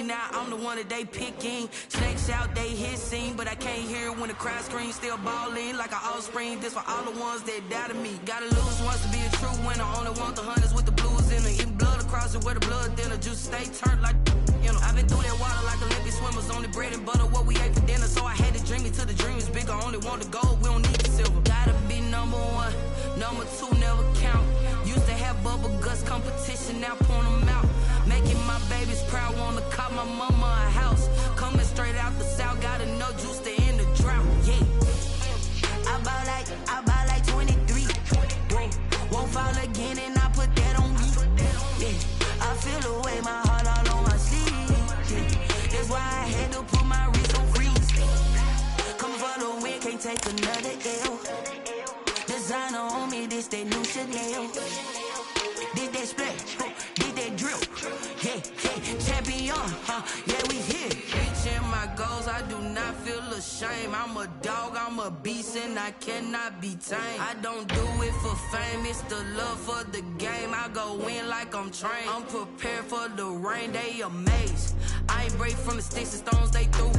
now I'm the one that they picking. Snakes out, they hissing, but I can't hear when the crowd screams. Still balling like an offspring. This for all the ones that doubted me. Gotta lose once to be a true winner. Only want the hunters with the blues in it. Even blood across it where the blood thinner. Juice stay turned like, you know. I've been through that water like Olympic swimmers. Only bread and butter, what we ate for dinner. So I had to dream it till the dream is bigger. Only want the gold, we don't need the silver. Gotta be number one, number two never count. Used to have bubble guts competition, now point them out. Making my babies proud, wanna call my mama a house. Coming straight out the south, gotta know juice to end the drought. Yeah, I bought like 23. Won't fall again, and I put that on me. Yeah, I feel the way, my heart all on my sleeve. Yeah, that's why I had to put my wrist on freeze. Coming for the win, can't take another L. Designer on me, this that new Chanel. Did that splash, did that drill. Yeah, champion, yeah, we here. Reaching my goals, I do not feel ashamed. I'm a dog, I'm a beast, and I cannot be tamed. I don't do it for fame, it's the love for the game. I go in like I'm trained. I'm prepared for the rain, they amazed. I ain't break from the sticks and stones they threw.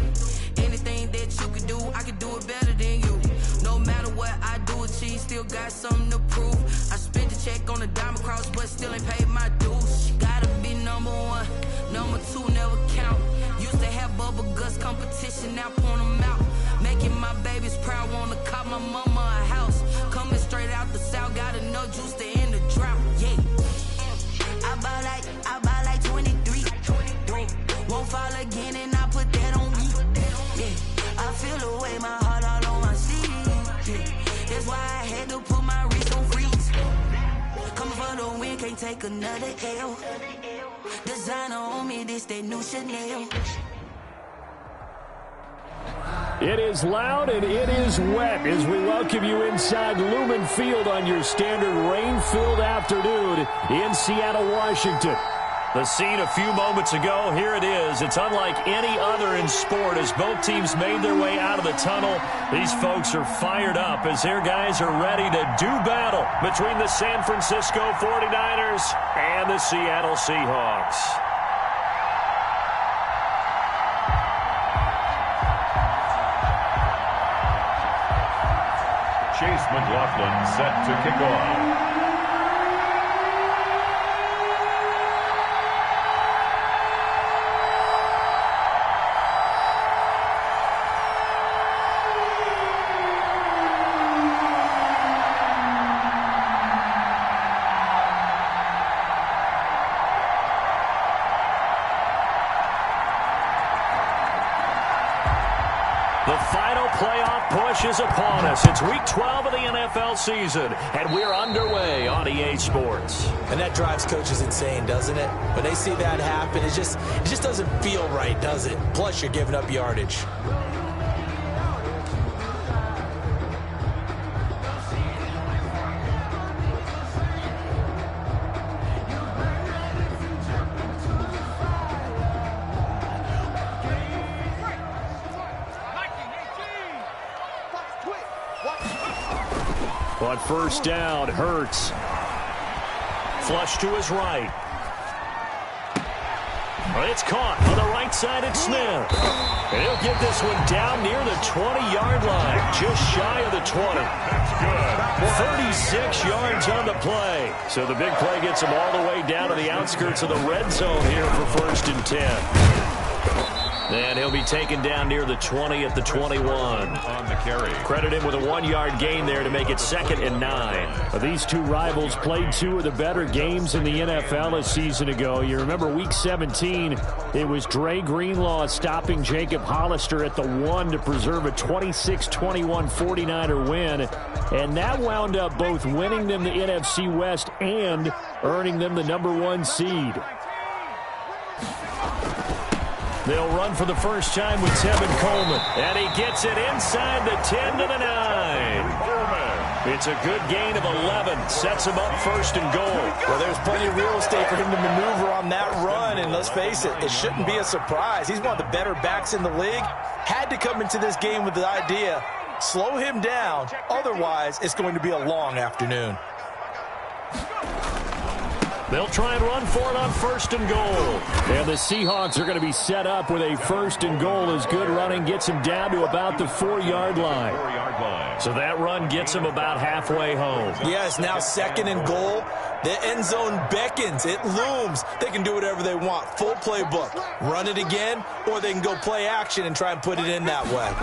Anything that you could do, I could do it better than you. No matter what I do, achieve, still got something to prove. I spent the check on the diamond cross, but still ain't paid my dues. Gotta be number one, number two never count. Used to have bubble guts competition, now point them out. Making my babies proud, wanna call my mama a house. Coming straight out the south, gotta know juice to end the drought. Yeah, I bought like 23. Won't fall again, and I put that on me. Yeah, I feel the way, my heart all on my sleeve. Yeah, that's why I had to put my wrist on freeze. Coming for the win, can't take another L. Designer on me, this that new Chanel. It is loud and it is wet as we welcome you inside Lumen Field on your standard rain-filled afternoon in Seattle, Washington. The scene a few moments ago, here it is. It's unlike any other in sport as both teams made their way out of the tunnel. These folks are fired up as their guys are ready to do battle between the San Francisco 49ers and the Seattle Seahawks. Chase McLaughlin set to kick off. Is upon us. It's week 12 of the NFL season, and we're underway on EA Sports. And that drives coaches insane, doesn't it? When they see that happen, it just doesn't feel right, does it? Plus, you're giving up yardage. On first down, Hurts. Flush to his right. It's caught on the right side at Smith. And he'll get this one down near the 20-yard line, just shy of the 20. That's good. 36 yards on the play. So the big play gets him all the way down to the outskirts of the red zone here for 1st and 10. And he'll be taken down near the 20 at the 21. On the carry. Credit him with a 1-yard gain there to make it 2nd and 9. These two rivals played two of the better games in the NFL a season ago. You remember week 17, it was Dre Greenlaw stopping Jacob Hollister at the 1 to preserve a 26-21 49er win. And that wound up both winning them the NFC West and earning them the #1 seed. They'll run for the first time with Tevin Coleman. And he gets it inside the 10 to the 9. It's a good gain of 11. Sets him up 1st and goal. Well, there's plenty of real estate for him to maneuver on that run. And let's face it, it shouldn't be a surprise. He's one of the better backs in the league. Had to come into this game with the idea, slow him down. Otherwise, it's going to be a long afternoon. They'll try and run for it on 1st and goal. And the Seahawks are going to be set up with a 1st and goal as good running gets them down to about the 4-yard line. So that run gets them about halfway home. Yes, now 2nd and goal. The end zone beckons. It looms. They can do whatever they want. Full playbook. Run it again, or they can go play action and try and put it in that way.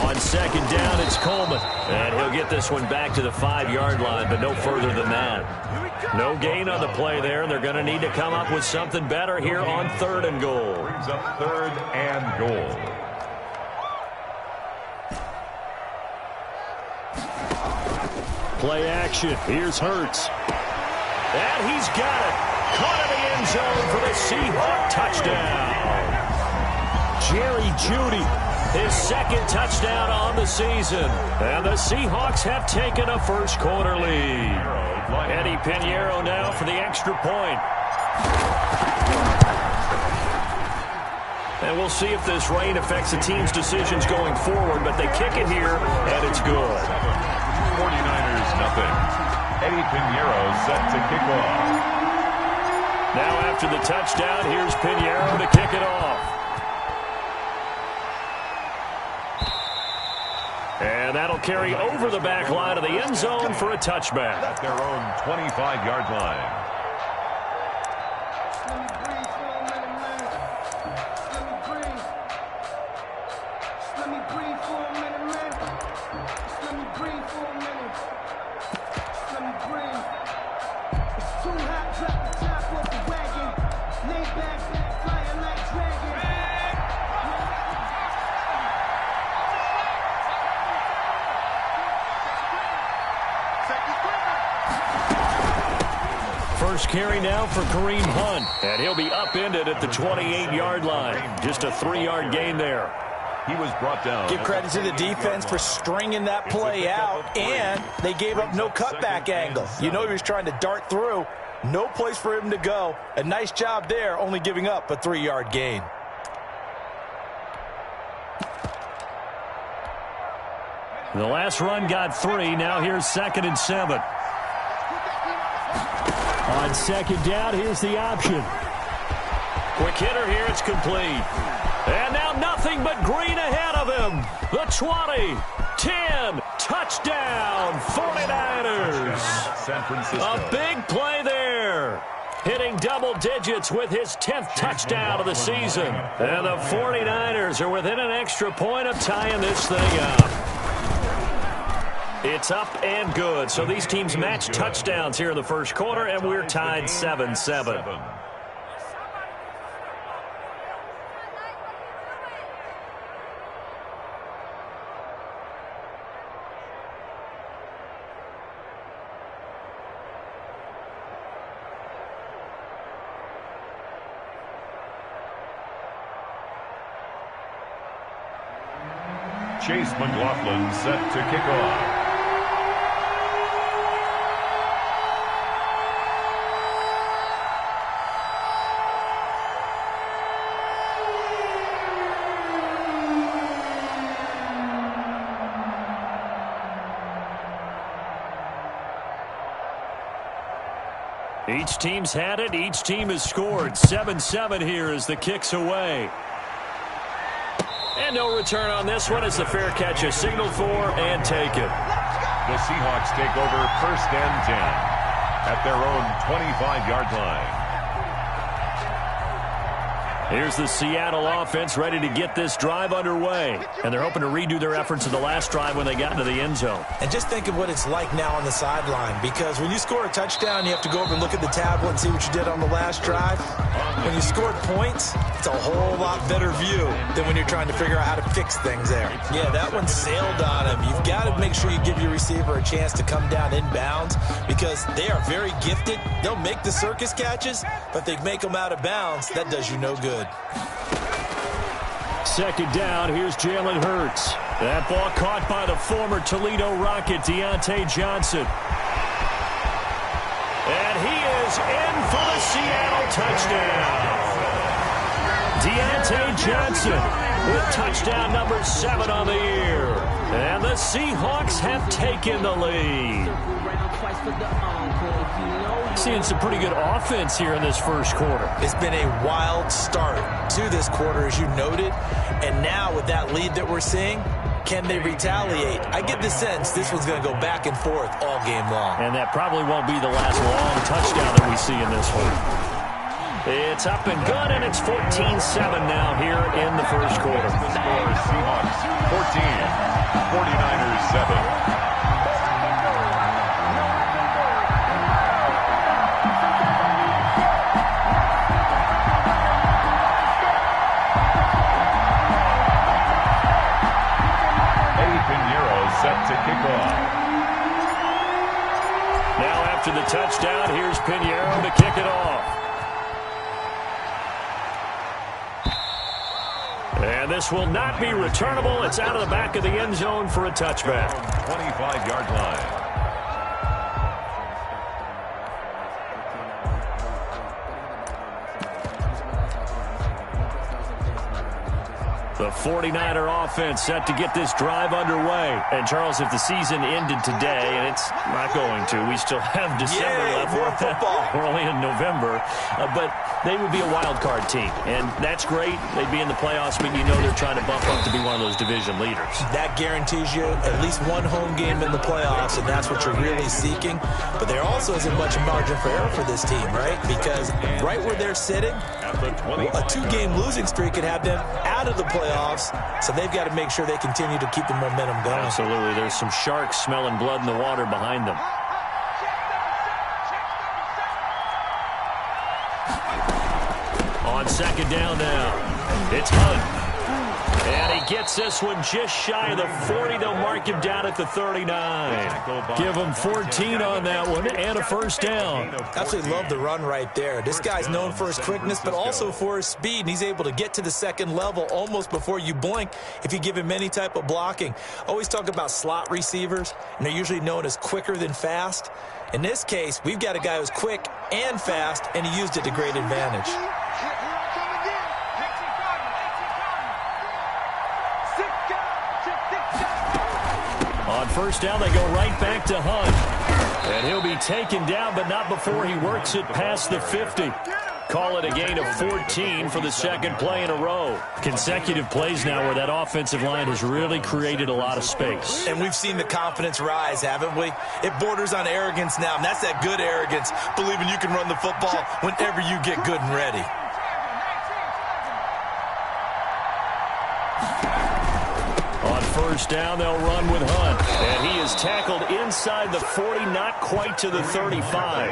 On 2nd down, it's Coleman. And he'll get this one back to the 5-yard line, but no further than that. No gain on the play there. They're going to need to come up with something better here on 3rd and goal. Brings up 3rd and goal. Play action. Here's Hurts. And he's got it. Caught in the end zone for the Seahawk touchdown. Jerry Jeudy, his 2nd touchdown on the season. And the Seahawks have taken a first-quarter lead. Eddie Pinheiro now for the extra point. And we'll see if this rain affects the team's decisions going forward, but they kick it here, and it's good. 49ers nothing. Eddie Pinheiro set to kick off. Now after the touchdown, here's Pinheiro to kick it off. And that'll carry over the back line of the end zone for a touchback. At their own 25-yard line. First carry now for Kareem Hunt, and he'll be upended at the 28-yard line. Just a 3-yard gain there. He was brought down. Give credit to the defense for stringing that play out, and they gave up no cutback angle. You know he was trying to dart through. No place for him to go. A nice job there, only giving up a 3-yard gain. The last run got 3. Now here's 2nd and 7. On 2nd down, here's the option. Quick hitter here, it's complete. And now nothing but green ahead of him. The 20, 10, touchdown, 49ers. San Francisco. A big play there. Hitting double digits with his 10th touchdown of the season. And the 49ers are within an extra point of tying this thing up. It's up and good. So these teams match touchdowns here in the first quarter, and we're tied 7-7. Chase McLaughlin set to kick off. Each team's had it. Each team has scored. 7-7 here as the kick's away. And no return on this one as the fair catch is signaled for and taken. The Seahawks take over 1st and 10 at their own 25-yard line. Here's the Seattle offense ready to get this drive underway. And they're hoping to redo their efforts in the last drive when they got into the end zone. And just think of what it's like now on the sideline, because when you score a touchdown, you have to go over and look at the tablet and see what you did on the last drive. When you scored points, it's a whole lot better view than when you're trying to figure out how to fix things there. Yeah, that one sailed on him. You've got to make sure you give your receiver a chance to come down inbounds because they are very gifted. They'll make the circus catches, but they make them out of bounds. That does you no good. 2nd down, here's Jalen Hurts. That ball caught by the former Toledo Rocket, Deontay Johnson. And he is in for the Seattle touchdown. Deontay Johnson with touchdown number 7 on the year. And the Seahawks have taken the lead. Seeing some pretty good offense here in this first quarter. It's been a wild start to this quarter, as you noted. And now with that lead that we're seeing, can they retaliate? I get the sense this one's going to go back and forth all game long. And that probably won't be the last long touchdown that we see in this one. It's up and good, and it's 14-7 now here in the first quarter. Score Seahawks 14, 49ers 7. Set to kick off. Now after the touchdown, here's Pinheiro to kick it off. And this will not be returnable. It's out of the back of the end zone for a touchback. 25-yard line. The 49er offense set to get this drive underway. And, Charles, if the season ended today, and it's not going to, we still have December left. We're only in November. But they would be a wild card team. And that's great. They'd be in the playoffs, but you know they're trying to bump up to be one of those division leaders. That guarantees you at least one home game in the playoffs, and that's what you're really seeking. But there also isn't much margin for error for this team, right? Because right where they're sitting, a two-game losing streak could have them out of the playoffs, so they've got to make sure they continue to keep the momentum going. Absolutely. There's some sharks smelling blood in the water behind them. On second down now, it's Hunt. And he gets this one just shy of the 40. They'll mark him down at the 39. Give him 14 on that one and a first down. Absolutely love the run right there. This guy's known for his quickness, but also for his speed. And he's able to get to the second level almost before you blink if you give him any type of blocking. Always talk about slot receivers, and they're usually known as quicker than fast. In this case, we've got a guy who's quick and fast, and he used it to great advantage. On first down, they go right back to Hunt. And he'll be taken down, but not before he works it past the 50. Call it a gain of 14 for the second play in a row. Consecutive plays now where that offensive line has really created a lot of space. And we've seen the confidence rise, haven't we? It borders on arrogance now, and that's that good arrogance, believing you can run the football whenever you get good and ready. On first down, they'll run with Hunt. And he is tackled inside the 40, not quite to the 35.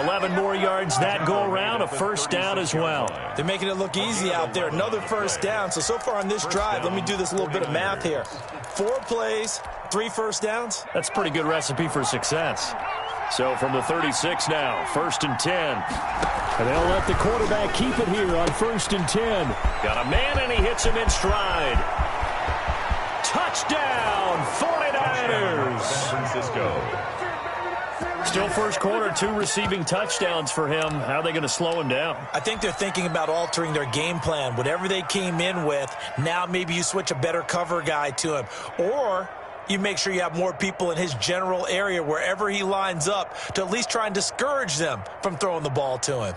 11 more yards that go around, a first down as well. They're making it look easy out there. Another first down. So far on this drive, let me do this little bit of math here. 4 plays, 3 first downs. That's a pretty good recipe for success. So from the 36 now, 1st and 10. And they'll let the quarterback keep it here on 1st and 10. Got a man, and he hits him in stride. Touchdown, 49ers. San Francisco. Still first quarter, 2 receiving touchdowns for him. How are they going to slow him down? I think they're thinking about altering their game plan. Whatever they came in with, now maybe you switch a better cover guy to him. Or you make sure you have more people in his general area wherever he lines up to at least try and discourage them from throwing the ball to him.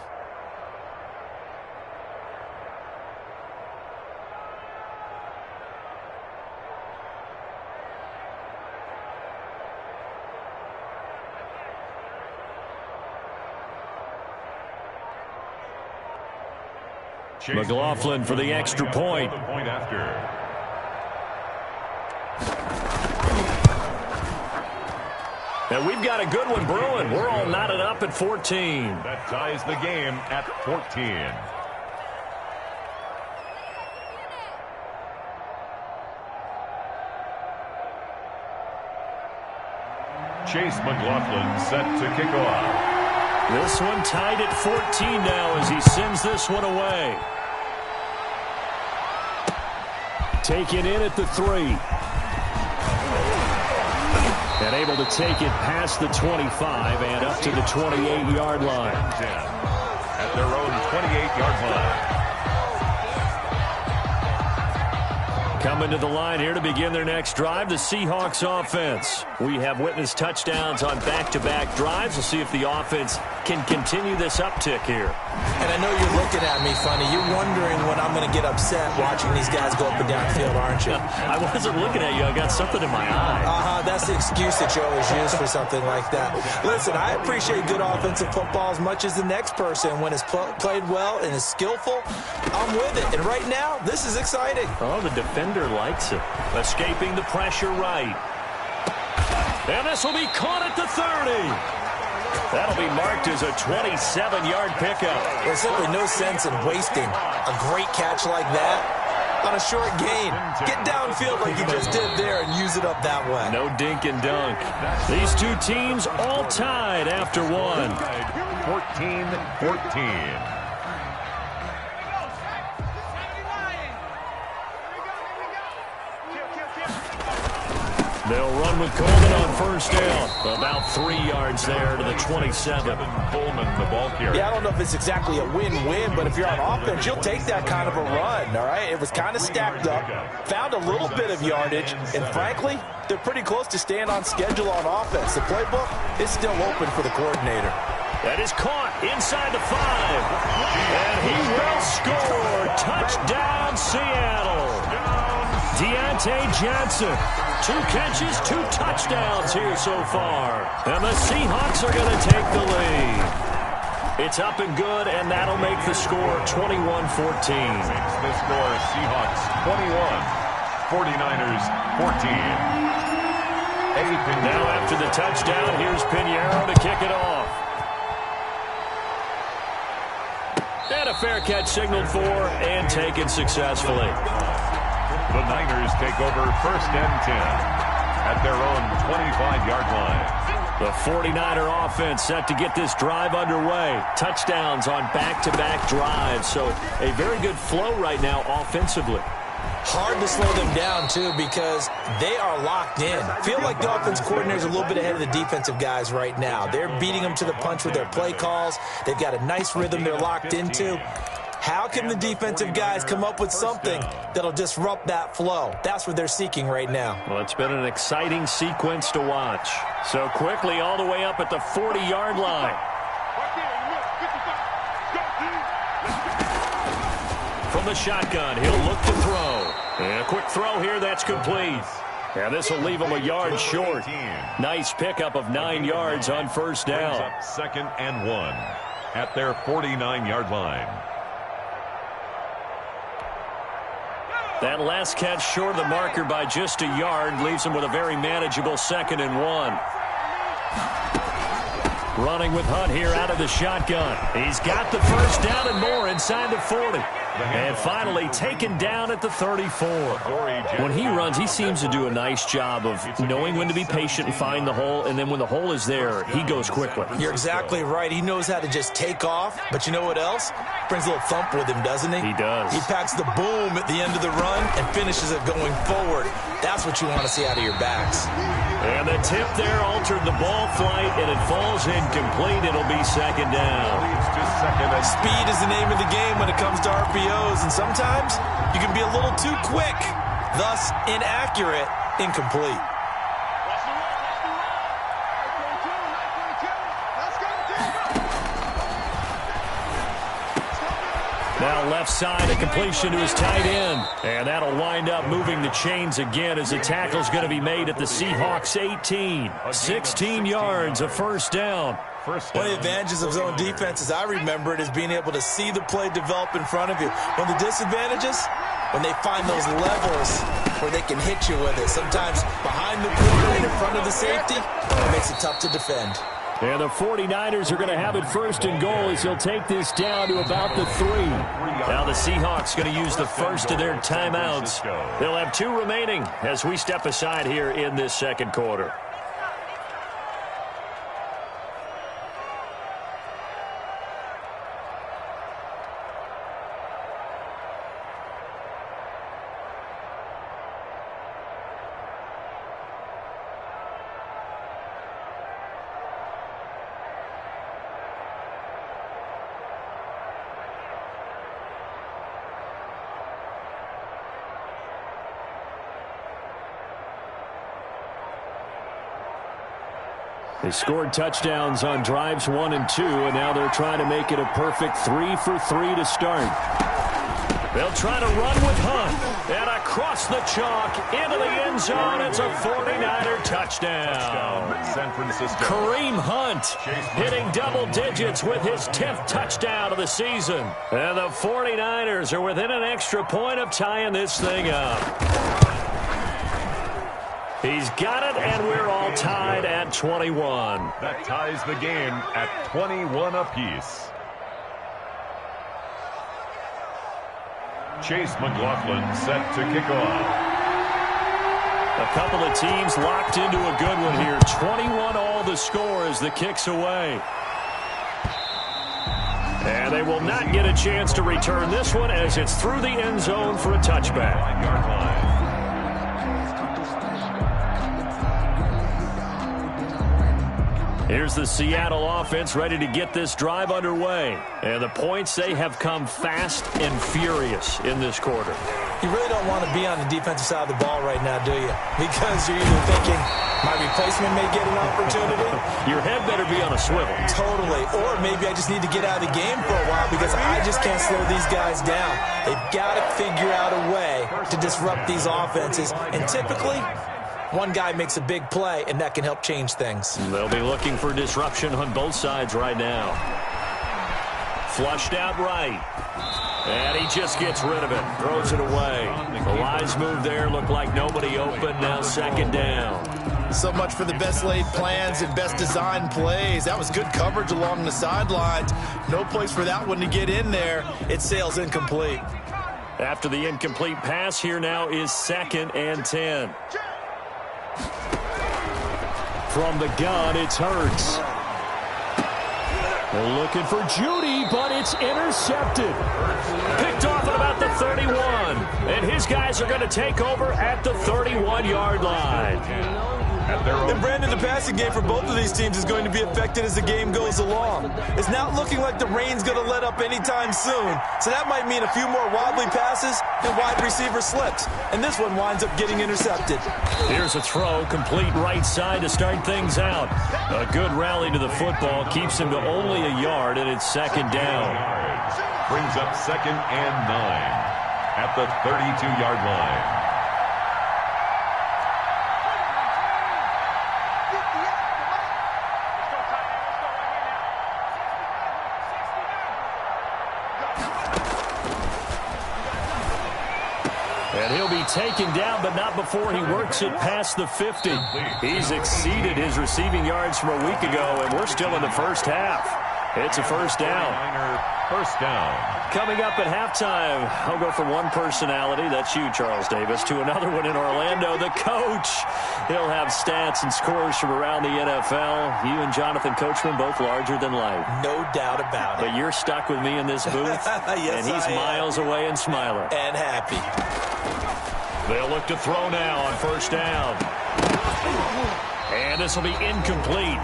McLaughlin for the extra point. Point after. And we've got a good one brewing. We're all knotted up at 14. That ties the game at 14. Chase McLaughlin set to kick off. This one tied at 14 now as he sends this one away. Taken in at the 3. And able to take it past the 25 and up to the 28-yard line. At their own 28-yard line. Coming to the line here to begin their next drive, the Seahawks offense. We have witnessed touchdowns on back-to-back drives. We'll see if the offense can continue this uptick here. And I know you're looking at me funny. You're wondering when I'm going to get upset watching these guys go up and down the field, aren't you? I wasn't looking at you. I got something in my eye. That's the excuse that you always use for something like that. Listen, I appreciate good offensive football as much as the next person. When it's played well and is skillful, I'm with it. And right now, this is exciting. Oh, the defender likes it. Escaping the pressure right. And this will be caught at the 30. That'll be marked as a 27-yard pickup. There's simply no sense in wasting a great catch like that on a short gain. Get downfield like you just did there and use it up that way. No dink and dunk. These two teams all tied after one. 14-14. They'll run with Coleman on first down. About 3 yards there to the 27. Coleman, the ball carrier. Yeah, I don't know if it's exactly a win-win, but if you're on offense, you'll take that kind of a run, all right? It was kind of stacked up, found a little bit of yardage, and frankly, they're pretty close to staying on schedule on offense. The playbook is still open for the coordinator. That is caught inside the 5. And he will score. Touchdown, Seattle. Deontay Johnson. 2 catches, 2 touchdowns here so far. And the Seahawks are going to take the lead. It's up and good, and that'll make the score 21-14. Makes the score Seahawks 21, 49ers 14. Now after the touchdown, here's Pinheiro to kick it off. And a fair catch signaled for and taken successfully. The Niners take over first and 10 at their own 25-yard line. The 49er offense set to get this drive underway. Touchdowns on back-to-back drives. So a very good flow right now offensively. Hard to slow them down, too, because they are locked in. Feel like the offense coordinator is a little bit ahead of the defensive guys right now. They're beating them to the punch with their play calls. They've got a nice rhythm they're locked into. How can the defensive guys come up with something that'll disrupt that flow? That's what they're seeking right now. Well, it's been an exciting sequence to watch. So quickly all the way up at the 40-yard line. From the shotgun, he'll look to throw. And a quick throw here, that's complete. And this will leave him a yard short. Nice pickup of 9 yards on first down. Up 2nd and 1 at their 49-yard line. That last catch short of the marker by just a yard leaves him with a very manageable 2nd and 1. Running with Hunt here out of the shotgun. He's got the first down and more inside the 40. And finally taken down at the 34. When he runs, he seems to do a nice job of knowing when to be patient and find the hole, and then when the hole is there, he goes quickly. You're exactly right. He knows how to just take off, but you know what else? Brings a little thump with him, doesn't he? He does. He packs the boom at the end of the run and finishes it going forward. That's what you want to see out of your backs. And the tip there altered the ball flight, and it falls incomplete. It'll be 2nd down. Speed is the name of the game when it comes to RPOs, and sometimes you can be a little too quick, thus inaccurate, incomplete. Now left side, a completion to his tight end. And that'll wind up moving the chains again as the tackle's going to be made at the Seahawks 18. 16 yards, a first down. One of the advantages of zone defense, as I remember it, is being able to see the play develop in front of you. One of the disadvantages, when they find those levels where they can hit you with it. Sometimes behind the corner and in front of the safety, it makes it tough to defend. And the 49ers are going to have it 1st and goal as he'll take this down to about the 3. Now the Seahawks going to use the first of their timeouts. They'll have 2 remaining as we step aside here in this 2nd quarter. They scored touchdowns on drives 1 and 2, and now they're trying to make it a perfect 3 for 3 to start. They'll try to run with Hunt. And across the chalk into the end zone. It's a 49er touchdown. San Francisco. Kareem Hunt hitting double digits with his 10th touchdown of the season. And the 49ers are within an extra point of tying this thing up. He's got it, and we're all tied at 21. That ties the game at 21 apiece. Chase McLaughlin set to kick off. A couple of teams locked into a good one here. 21 all the score as the kick's away. And they will not get a chance to return this one as it's through the end zone for a touchback. 9-yard line. Here's the Seattle offense ready to get this drive underway. And the points, they have come fast and furious in this quarter. You really don't want to be on the defensive side of the ball right now, do you? Because you're either thinking, my replacement may get an opportunity. Your head better be on a swivel. Totally. Or maybe I just need to get out of the game for a while because I just can't slow these guys down. They've got to figure out a way to disrupt these offenses. And typically, one guy makes a big play, and that can help change things. They'll be looking for disruption on both sides right now. Flushed out right. And he just gets rid of it. Throws it away. The lines move there. Look like nobody open. Now second down. So much for the best laid plans and best designed plays. That was good coverage along the sidelines. No place for that one to get in there. It sails incomplete. After the incomplete pass, here now is 2nd and 10. From the gun, it's Hurts. They're looking for Judy, but it's intercepted. Picked off at about the 31. And his guys are going to take over at the 31-yard line. And Brandon, the passing game for both of these teams is going to be affected as the game goes along. It's not looking like the rain's going to let up anytime soon. So that might mean a few more wobbly passes and wide receiver slips. And this one winds up getting intercepted. Here's a throw, complete right side to start things out. A good rally to the football keeps him to only a yard, and it's second down. Brings up 2nd and 9 at the 32-yard line. And he'll be taken down, but not before he works it past the 50. He's exceeded his receiving yards from a week ago, and we're still in the first half. It's a first down. First down. Coming up at halftime, I'll go from one personality, that's you, Charles Davis, to another one in Orlando, the coach. He'll have stats and scores from around the NFL. You and Jonathan Coachman, both larger than life. No doubt about it. But you're stuck with me in this booth, yes, and he's miles away and smiling. And happy. They'll look to throw now on first down. And this will be incomplete.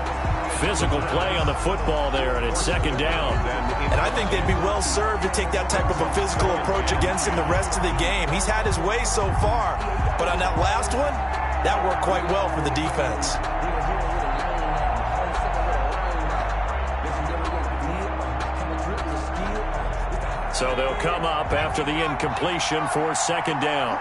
Physical play on the football there, and it's second down. And I think they'd be well served to take that type of a physical approach against him the rest of the game. He's had his way so far, but on that last one, that worked quite well for the defense. So they'll come up after the incompletion for second down.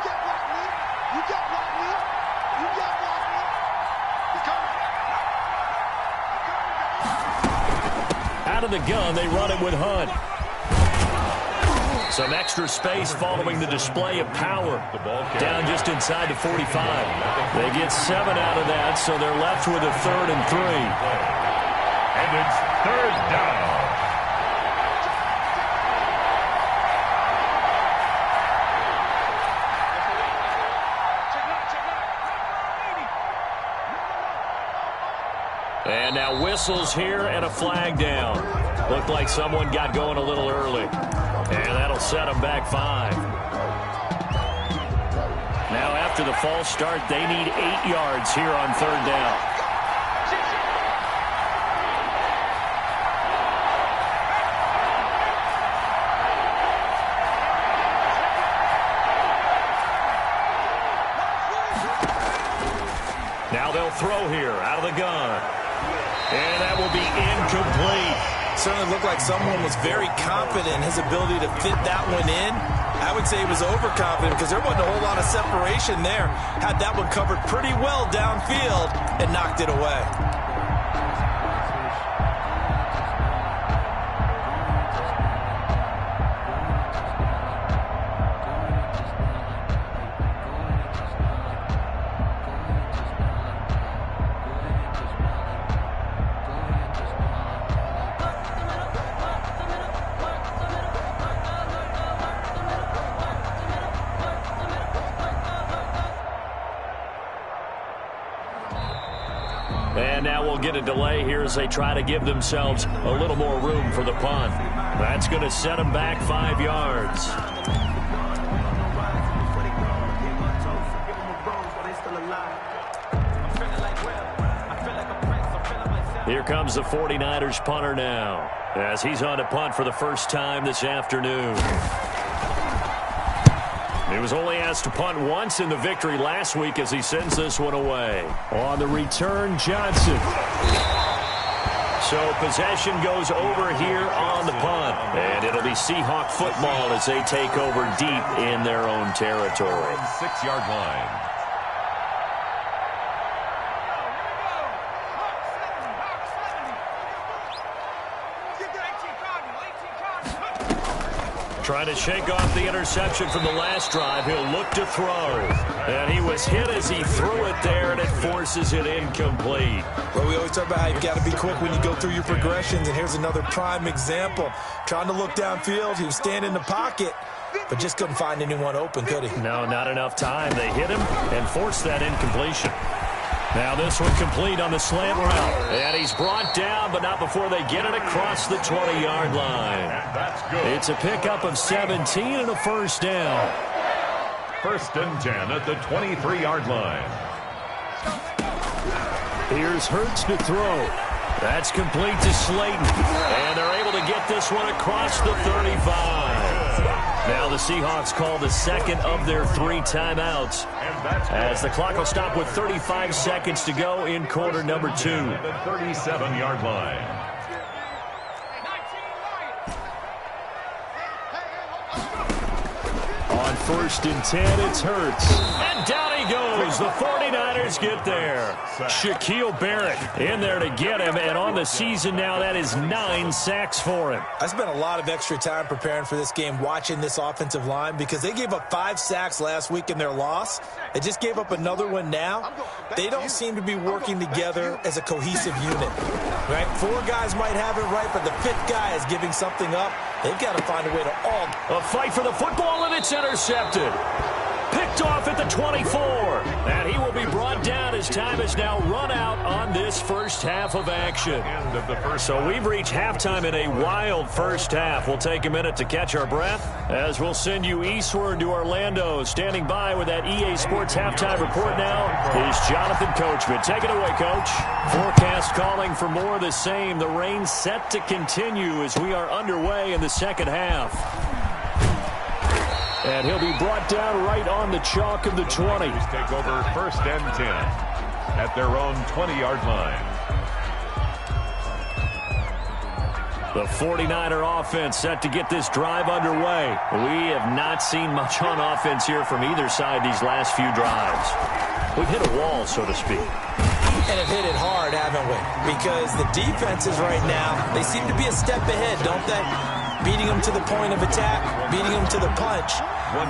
Out of the gun, they run it with Hunt. Some extra space following the display of power. Down just inside the 45. They get 7 out of that, so they're left with a 3rd and 3. And it's third down. And now whistles here and a flag down. Looked like someone got going a little early. And that'll set them back 5. Now after the false start, they need 8 yards here on third down. Now they'll throw here out of the gun. And that will be incomplete. Certainly looked like someone was very confident in his ability to fit that one in. I would say he was overconfident because there wasn't a whole lot of separation there. Had that one covered pretty well downfield and knocked it away. And now we'll get a delay here as they try to give themselves a little more room for the punt. That's going to set them back 5 yards. Here comes the 49ers punter now, as he's on to punt for the first time this afternoon. He was only asked to punt once in the victory last week as he sends this one away. On the return, Johnson. So possession goes over here on the punt. And it'll be Seahawk football as they take over deep in their own territory. 6-yard line. Trying to shake off the interception from the last drive. He'll look to throw. And he was hit as he threw it there, and it forces it incomplete. Well, we always talk about how you've got to be quick when you go through your progressions, and here's another prime example. Trying to look downfield, he was standing in the pocket, but just couldn't find anyone open, could he? No, not enough time. They hit him and forced that incompletion. Now this one complete on the slant route. And he's brought down, but not before they get it across the 20-yard line. That's good. It's a pickup of 17 and a first down. 1st and 10 at the 23-yard line. Here's Hurts to throw. That's complete to Slayton. And they're able to get this one across the 35. Now the Seahawks call the second of their 3 timeouts, as the clock will stop with 35 seconds to go in quarter number 2. At the 37-yard line. On 1st and 10, it's Hurts. And down he goes. The 49ers get there. Shaquille Barrett in there to get him. And on the season now, that is 9 sacks for him. I spent a lot of extra time preparing for this game, watching this offensive line, because they gave up 5 sacks last week in their loss. They just gave up another one now. They don't seem to be working together as a cohesive unit. Right? 4 guys might have it right, but the 5th guy is giving something up. They've got to find a way to all. A fight for the football, and it's intercepted. Picked off at the 24. And he will be brought down as time has now run out on this first half of action. So we've reached halftime in a wild first half. We'll take a minute to catch our breath as we'll send you eastward to Orlando. Standing by with that EA Sports halftime report now is Jonathan Coachman. Take it away, Coach. Forecast calling for more of the same. The rain set to continue as we are underway in the second half. And he'll be brought down right on the chalk of the 20. Take over 1st and 10 at their own 20-yard line. The 49er offense set to get this drive underway. We have not seen much on offense here from either side these last few drives. We've hit a wall, so to speak. And have hit it hard, haven't we? Because the defenses right now, they seem to be a step ahead, don't they? Beating them to the point of attack, beating them to the punch.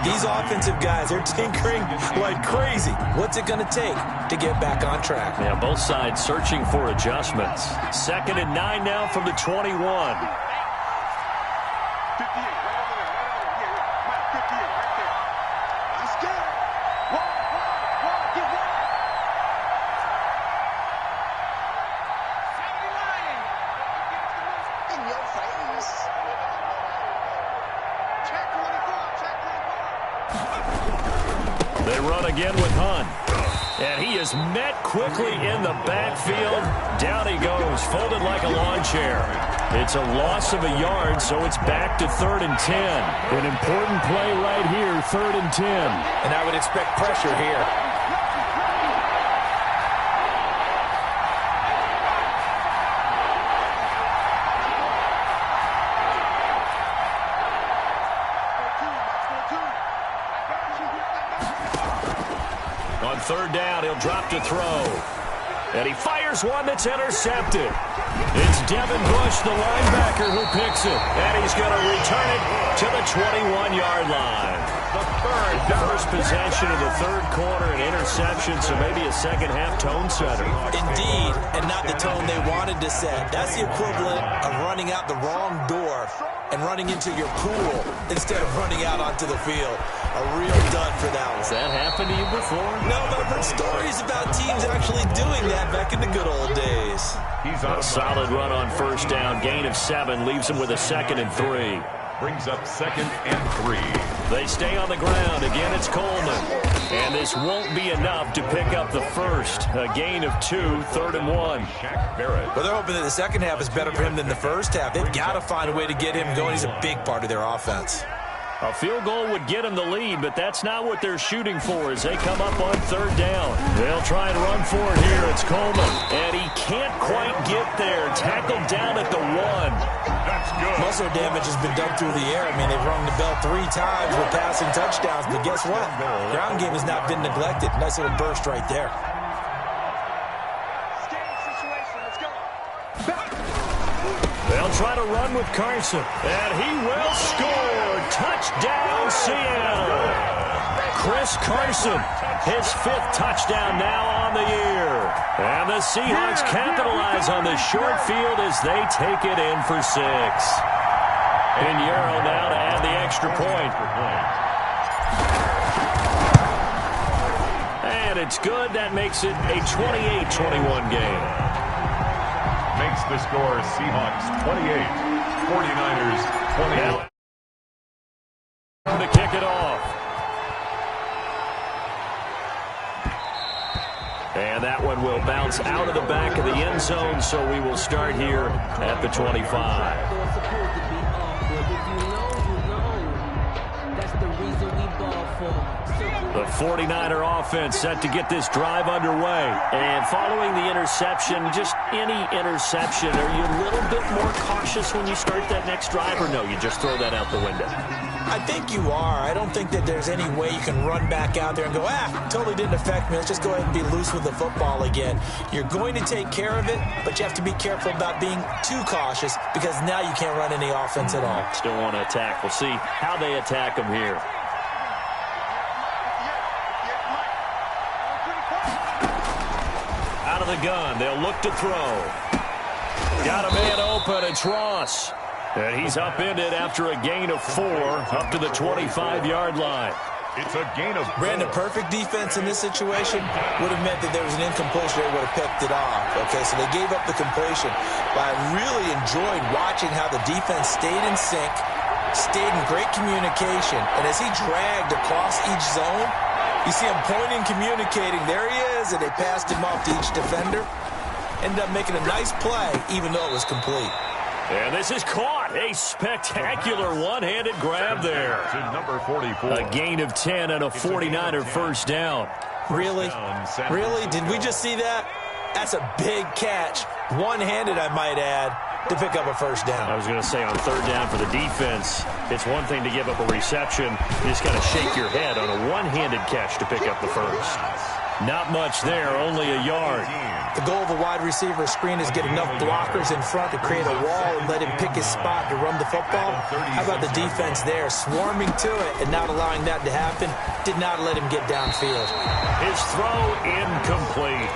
These offensive guys, they're tinkering like crazy. What's it going to take to get back on track? Yeah, both sides searching for adjustments. 2nd and 9 now from the 21. They run again with Hunt. And he is met quickly in the backfield. Down he goes, folded like a lawn chair. It's a loss of a yard, so it's back to 3rd and 10. An important play right here, 3rd and 10. And I would expect pressure here. On third down, he'll drop to throw. And he fires one that's intercepted. It's Devin Bush, the linebacker, who picks it. And he's going to return it to the 21-yard line. The first possession of the third quarter, an interception, so maybe a second-half tone setter. Indeed, and not the tone they wanted to set. That's the equivalent of running out the wrong door and running into your pool instead of running out onto the field. A real dud for that one. Has that happened to you before? No, but I've heard stories about teams actually doing that back in the good old days. He's on a solid run on first down. Gain of 7 leaves him with a 2nd and 3. Brings up 2nd and 3. They stay on the ground. Again, it's Coleman. And this won't be enough to pick up the first. A gain of 2, 3rd and 1. Shaq Barrett. Well, they're hoping that the second half is better for him than the first half. They've got to find a way to get him going. He's a big part of their offense. A field goal would get them the lead, but that's not what they're shooting for as they come up on third down. They'll try and run for it here. It's Coleman. And he can't quite get there. Tackled down at the 1. That's good. Muscle damage has been done through the air. I mean, they've rung the bell 3 times with passing touchdowns, but guess what? Ground game has not been neglected. Nice little burst right there. They'll try to run with Carson, and he will score. Touchdown, Seattle. Chris Carson, his 5th touchdown now on the year. And the Seahawks capitalize on the short field as they take it in for 6. Pinheiro now to add the extra point. And it's good. That makes it a 28-21 game. Makes the score Seahawks 28, 49ers 28. To kick it off. And that one will bounce out of the back of the end zone, so we will start here at the 25. The 49er offense set to get this drive underway. And following the interception, just any interception, are you a little bit more cautious when you start that next drive, or no, you just throw that out the window? I think you are. I don't think that there's any way you can run back out there and go, totally didn't affect me. Let's just go ahead and be loose with the football again. You're going to take care of it, but you have to be careful about being too cautious because now you can't run any offense at all. Still want to attack. We'll see how they attack them here. Out of the gun, they'll look to throw. Got a man open, it's Ross. And he's upended after a gain of 4 up to the 25-yard line. It's a gain of 4. Brandon, perfect defense in this situation would have meant that there was an incompletion. They would have picked it off. Okay, so they gave up the completion. But I really enjoyed watching how the defense stayed in sync, stayed in great communication. And as he dragged across each zone, you see him pointing, communicating. There he is, and they passed him off to each defender. Ended up making a nice play, even though it was complete. And this is caught. A spectacular one-handed grab there. To number 44. A gain of 10 and a 49er first down. Really? Really? Did we just see that? That's a big catch. One-handed, I might add, to pick up a first down. I was going to say on third down for the defense, it's one thing to give up a reception. You just got to shake your head on a one-handed catch to pick up the first. Not much there, only a yard. The goal of a wide receiver screen is get enough blockers in front to create a wall and let him pick his spot to run the football. How about the defense there, swarming to it and not allowing that to happen? Did not let him get downfield. His throw incomplete.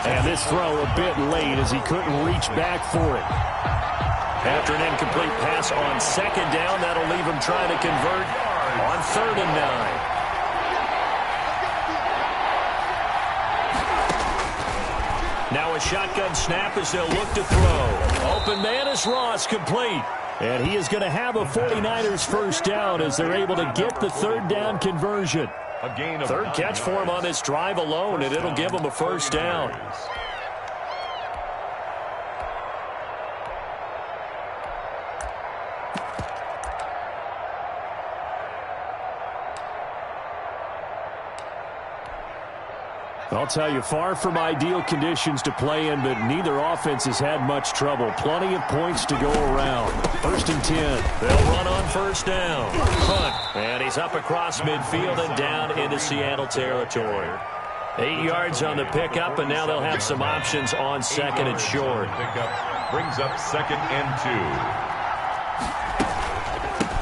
And this throw a bit late as he couldn't reach back for it. After an incomplete pass on second down, that'll leave him trying to convert on 3rd and 9. Now a shotgun snap as they'll look to throw. Open man is Ross, complete. And he is going to have a 49ers first down as they're able to get the third down conversion. A gain of 3rd catch for him on this drive alone, and it'll give him a first down. I'll tell you, far from ideal conditions to play in, but neither offense has had much trouble. Plenty of points to go around. 1st and 10. They'll run on first down. Hunt. And he's up across midfield and down into Seattle territory. 8 yards on the pickup, and now they'll have some options on second and short. Pickup brings up 2nd and 2.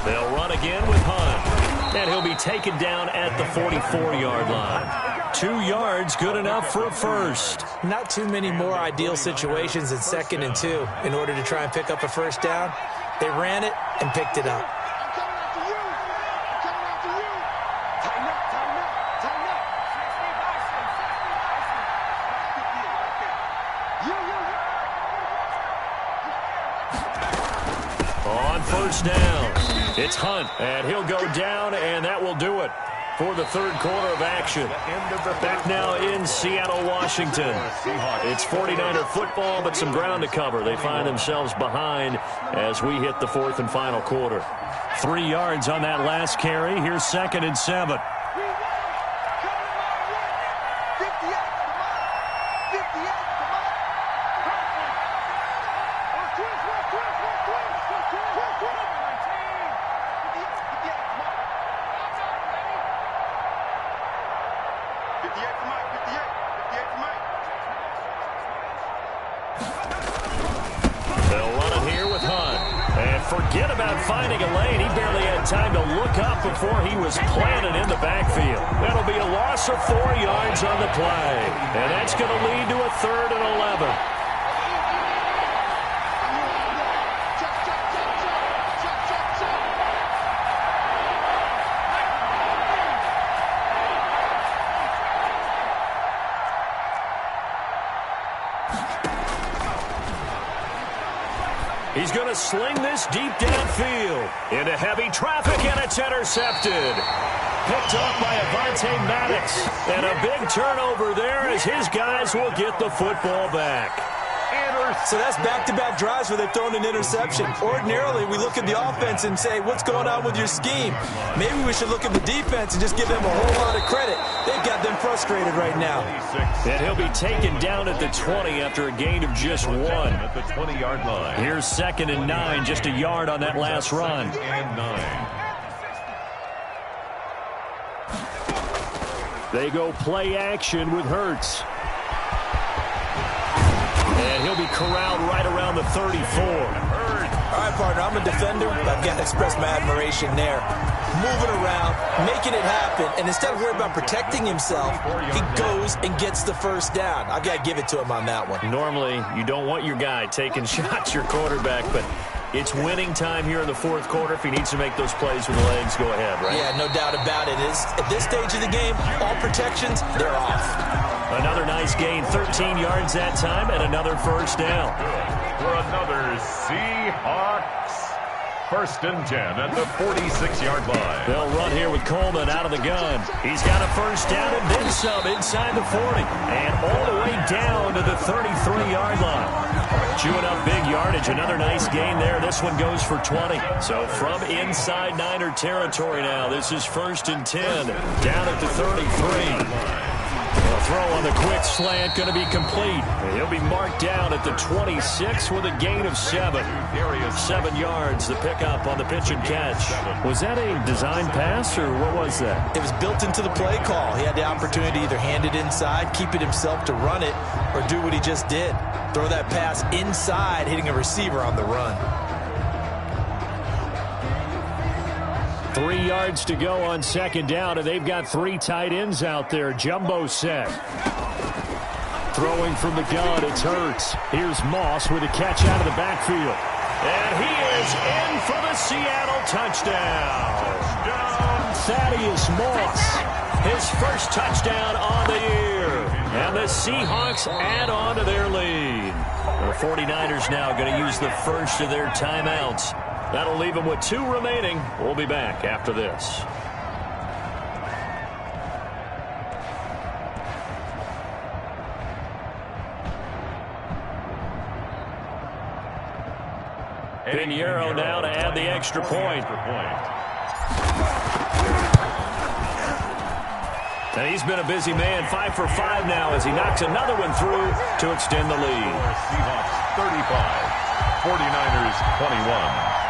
They'll run again with Hunt, and he'll be taken down at the 44-yard line. 2 yards, good enough for a first. Not too many more ideal situations in 2nd and 2 in order to try and pick up a first down. They ran it and picked it up. On first down, it's Hunt, and he'll go down, and that will do it for the third quarter of action. Back now in Seattle, Washington. It's 49er football, but some ground to cover. They find themselves behind as we hit the fourth and final quarter. 3 yards on that last carry. Here's 2nd and 7. Forget about finding a lane. He barely had time to look up before he was planted in the backfield. That'll be a loss of 4 yards on the play. And that's going to lead to a 3rd and 11. He's going to sling this deep downfield into heavy traffic, and it's intercepted. Picked up by Avonte Maddox. And a big turnover there as his guys will get the football back. So that's back-to-back drives where they've thrown an interception. Ordinarily, we look at the offense and say, what's going on with your scheme? Maybe we should look at the defense and just give them a whole lot of credit. They've got them frustrated right now. And he'll be taken down at the 20 after a gain of just 1. At the 20-yard line. Here's 2nd and 9, just a yard on that last run. 2nd and 9. They go play action with Hurts. And he'll be corralled right around the 34. All right, partner, I'm a defender. I've got to express my admiration there. Moving around, making it happen, and instead of worrying about protecting himself, he goes and gets the first down. I've got to give it to him on that one. Normally, you don't want your guy taking shots, your quarterback, but it's winning time here in the fourth quarter. If he needs to make those plays with the legs, go ahead, right? Yeah, no doubt about it. At this stage of the game, all protections, they're off. Another nice gain, 13 yards that time, and another first down. For another Seahawks. 1st and 10 at the 46-yard line. They'll run here with Coleman out of the gun. He's got a first down and then some inside the 40. And all the way down to the 33-yard line. Chewing up big yardage. Another nice gain there. This one goes for 20. So from inside Niner territory now, this is 1st and 10 down at the 33. The throw on the quick slant going to be complete. And he'll be marked down at the 26 with a gain of 7. 7 yards, the pickup on the pitch and catch. Was that a design pass, or what was that? It was built into the play call. He had the opportunity to either hand it inside, keep it himself to run it, or do what he just did. Throw that pass inside, hitting a receiver on the run. 3 yards to go on 2nd down, and they've got 3 tight ends out there. Jumbo set. Throwing from the gun, it's Hurts. Here's Moss with a catch out of the backfield. And he is in for the Seattle touchdown. Thaddeus Moss. His first touchdown on the year. And the Seahawks add on to their lead. The 49ers now going to use the first of their timeouts. That'll leave them with 2 remaining. We'll be back after this. Pinheiro now to add the extra point. And he's been a busy man, 5 for 5 now as he knocks another one through to extend the lead. Seahawks 35, 49ers 21.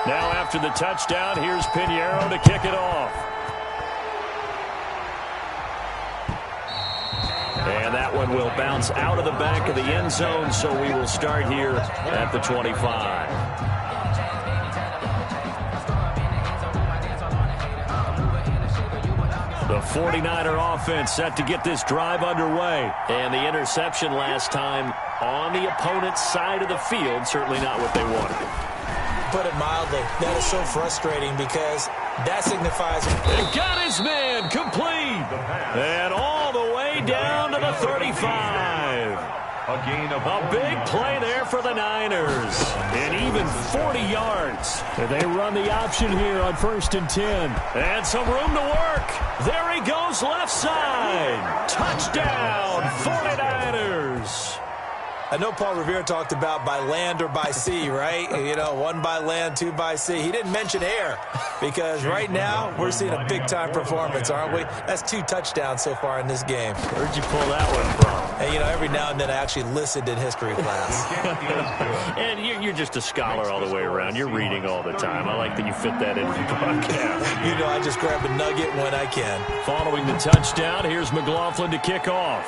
Now after the touchdown, here's Pinheiro to kick it off. And that one will bounce out of the back of the end zone, so we will start here at the 25. The 49er offense set to get this drive underway. And the interception last time on the opponent's side of the field, certainly not what they wanted. Put it mildly, that is so frustrating because that signifies... And got his man complete. And all the way down to the 35. A big play there for the Niners. And even 40 yards. And they run the option here on 1st and 10. And some room to work. There he goes left side. Touchdown, 49ers. I know Paul Revere talked about by land or by sea, right? You know, 1 by land, 2 by sea. He didn't mention air because right now we're seeing a big-time performance, aren't we? That's 2 touchdowns so far in this game. Where'd you pull that one from? And, you know, every now and then I actually listened in history class. And you're just a scholar all the way around. You're reading all the time. I like that you fit that into the podcast. You know, I just grab a nugget when I can. Following the touchdown, here's McLaughlin to kick off.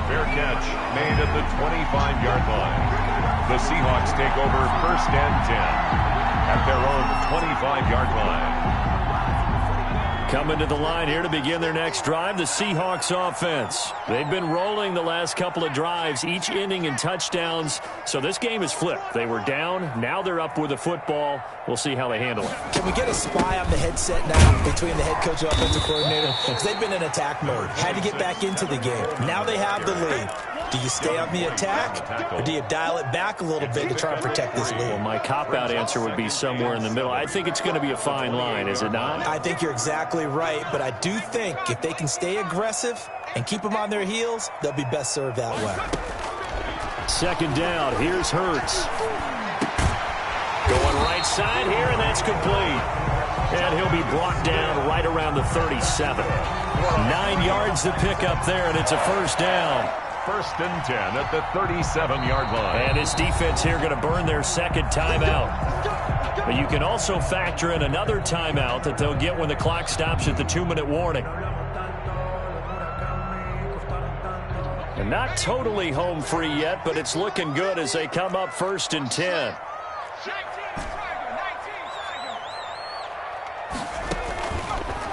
Fair catch made at the 25-yard line. The Seahawks take over 1st and 10 at their own 25-yard line. Coming to the line here to begin their next drive, the Seahawks offense. They've been rolling the last couple of drives, each ending in touchdowns. So this game is flipped. They were down. Now they're up with the football. We'll see how they handle it. Can we get a spy on the headset now between the head coach and offensive coordinator? Because they've been in attack mode. Had to get back into the game. Now they have the lead. Do you stay on the attack, or do you dial it back a little bit to try and protect this lead? Well, my cop-out answer would be somewhere in the middle. I think it's going to be a fine line, is it not? I think you're exactly right, but I do think if they can stay aggressive and keep them on their heels, they'll be best served that way. 2nd down, here's Hurts. Going right side here, and that's complete. And he'll be brought down right around the 37. 9 yards to pick up there, and it's a 1st down. 1st and 10 at the 37-yard line. And his defense here going to burn their 2nd timeout. But you can also factor in another timeout that they'll get when the clock stops at the 2-minute warning. And not totally home free yet, but it's looking good as they come up 1st and 10.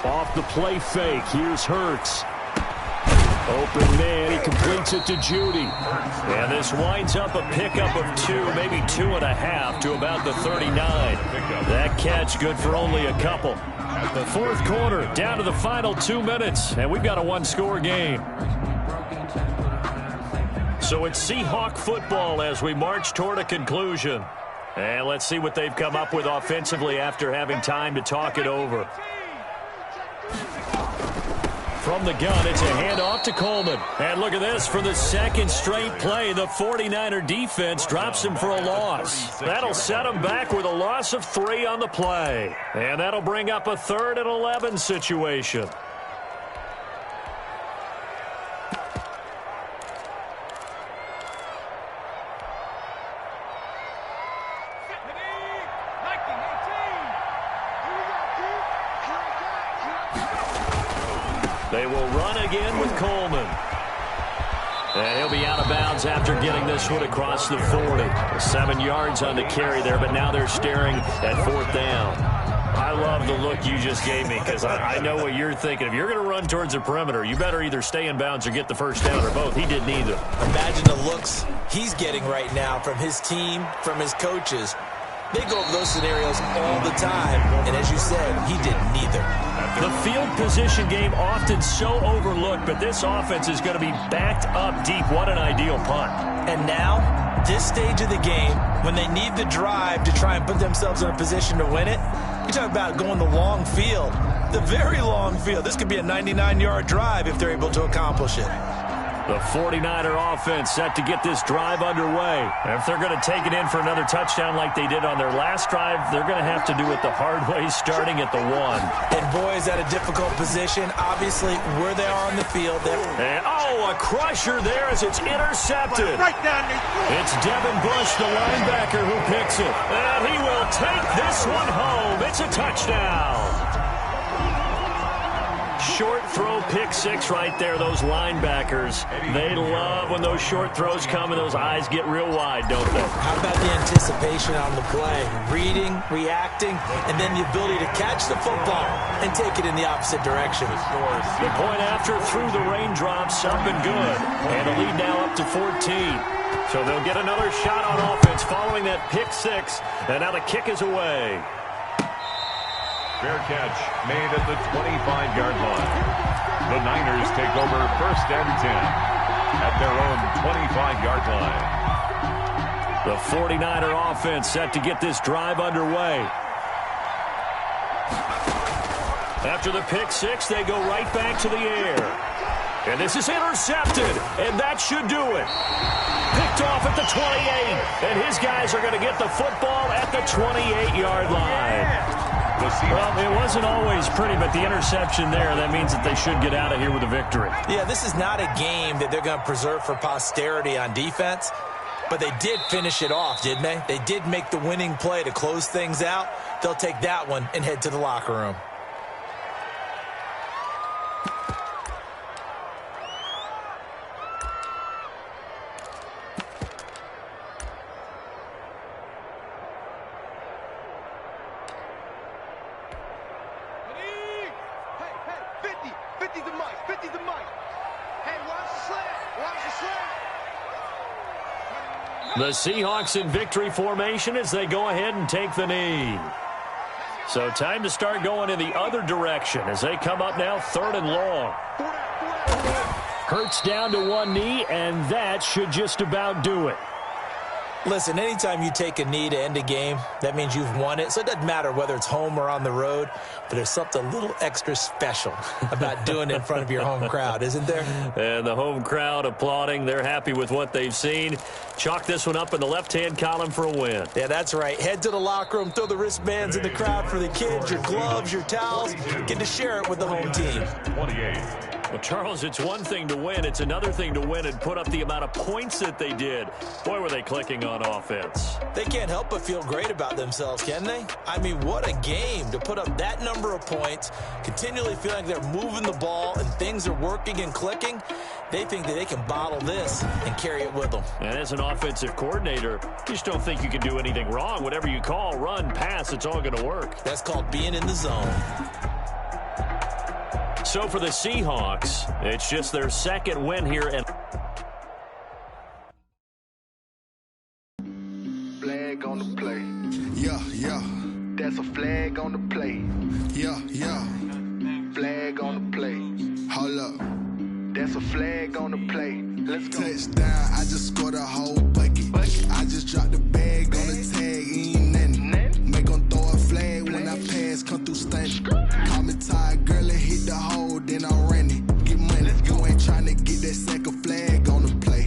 Off the play fake, here's Hurts. Open man, he completes it to Judy. And this winds up a pickup of 2, maybe 2.5 to about the 39. That catch good for only a couple. The 4th quarter, down to the final 2 minutes, and we've got a 1-score game. So it's Seahawk football as we march toward a conclusion. And let's see what they've come up with offensively after having time to talk it over. From the gun, it's a handoff to Coleman. And look at this. For the 2nd straight play, the 49er defense drops him for a loss. That'll set him back with a loss of 3 on the play. And that'll bring up a 3rd and 11 situation. They will run again with Coleman. And he'll be out of bounds after getting this one across the 40. 7 yards on the carry there, but now they're staring at 4th down. I love the look you just gave me because I know what you're thinking. If you're going to run towards the perimeter, you better either stay in bounds or get the 1st down or both. He did neither. Imagine the looks he's getting right now from his team, from his coaches. They go over those scenarios all the time, and as you said, he did neither. The field position game often so overlooked, but this offense is going to be backed up deep. What an ideal punt. And now, this stage of the game, when they need the drive to try and put themselves in a position to win it, you talk about going the long field, the very long field. This could be a 99-yard drive if they're able to accomplish it. The 49er offense set to get this drive underway. If they're going to take it in for another touchdown like they did on their last drive, they're going to have to do it the hard way, starting at the 1. And boy, is that a difficult position. Obviously, where they are on the field. And, a crusher there as it's intercepted. It's Devin Bush, the linebacker, who picks it. And he will take this one home. It's a touchdown. Short throw, pick six right there, those linebackers. They love when those short throws come and those eyes get real wide, don't they? How about the anticipation on the play? Reading, reacting, and then the ability to catch the football and take it in the opposite direction. The point after through the raindrops, up and good. And the lead now up to 14. So they'll get another shot on offense following that pick six. And now the kick is away. Fair catch made at the 25-yard line. The Niners take over 1st and 10 at their own 25-yard line. The 49er offense set to get this drive underway. After the pick six, they go right back to the air. And this is intercepted, and that should do it. Picked off at the 28, and his guys are going to get the football at the 28-yard line. Well, it wasn't always pretty, but the interception there, that means that they should get out of here with a victory. Yeah, this is not a game that they're going to preserve for posterity on defense, but they did finish it off, didn't they? They did make the winning play to close things out. They'll take that one and head to the locker room. The Seahawks in victory formation as they go ahead and take the knee. So time to start going in the other direction as they come up now 3rd and long. Hurts down to one knee, and that should just about do it. Listen, anytime you take a knee to end a game, that means you've won it. So it doesn't matter whether it's home or on the road, but there's something a little extra special about doing it in front of your home crowd, isn't there? And the home crowd applauding. They're happy with what they've seen. Chalk this one up in the left-hand column for a win. Yeah, that's right. Head to the locker room, throw the wristbands in the crowd for the kids, your gloves, your towels. Get to share it with the home team. 28. Well, Charles, it's one thing to win. It's another thing to win and put up the amount of points that they did. Boy, were they clicking on offense. They can't help but feel great about themselves, can they? I mean, what a game to put up that number of points, continually feeling like they're moving the ball and things are working and clicking. They think that they can bottle this and carry it with them. And as an offensive coordinator, you just don't think you can do anything wrong. Whatever you call, run, pass, it's all going to work. That's called being in the zone. So for the Seahawks, it's just their second win here. And flag on the play. Yeah, yeah. That's a flag on the play. Yeah, yeah. Flag on the play. Hold up. That's a flag on the play. Let's go. Touchdown, I just scored a whole bucket. I just dropped the bag on the tag, ain't nothing. Make them throw a flag when I pass, come through stunning. Call me tired, girl, and hit the hole, then I'm running. Get money, you ain't trying to get that second flag on the play.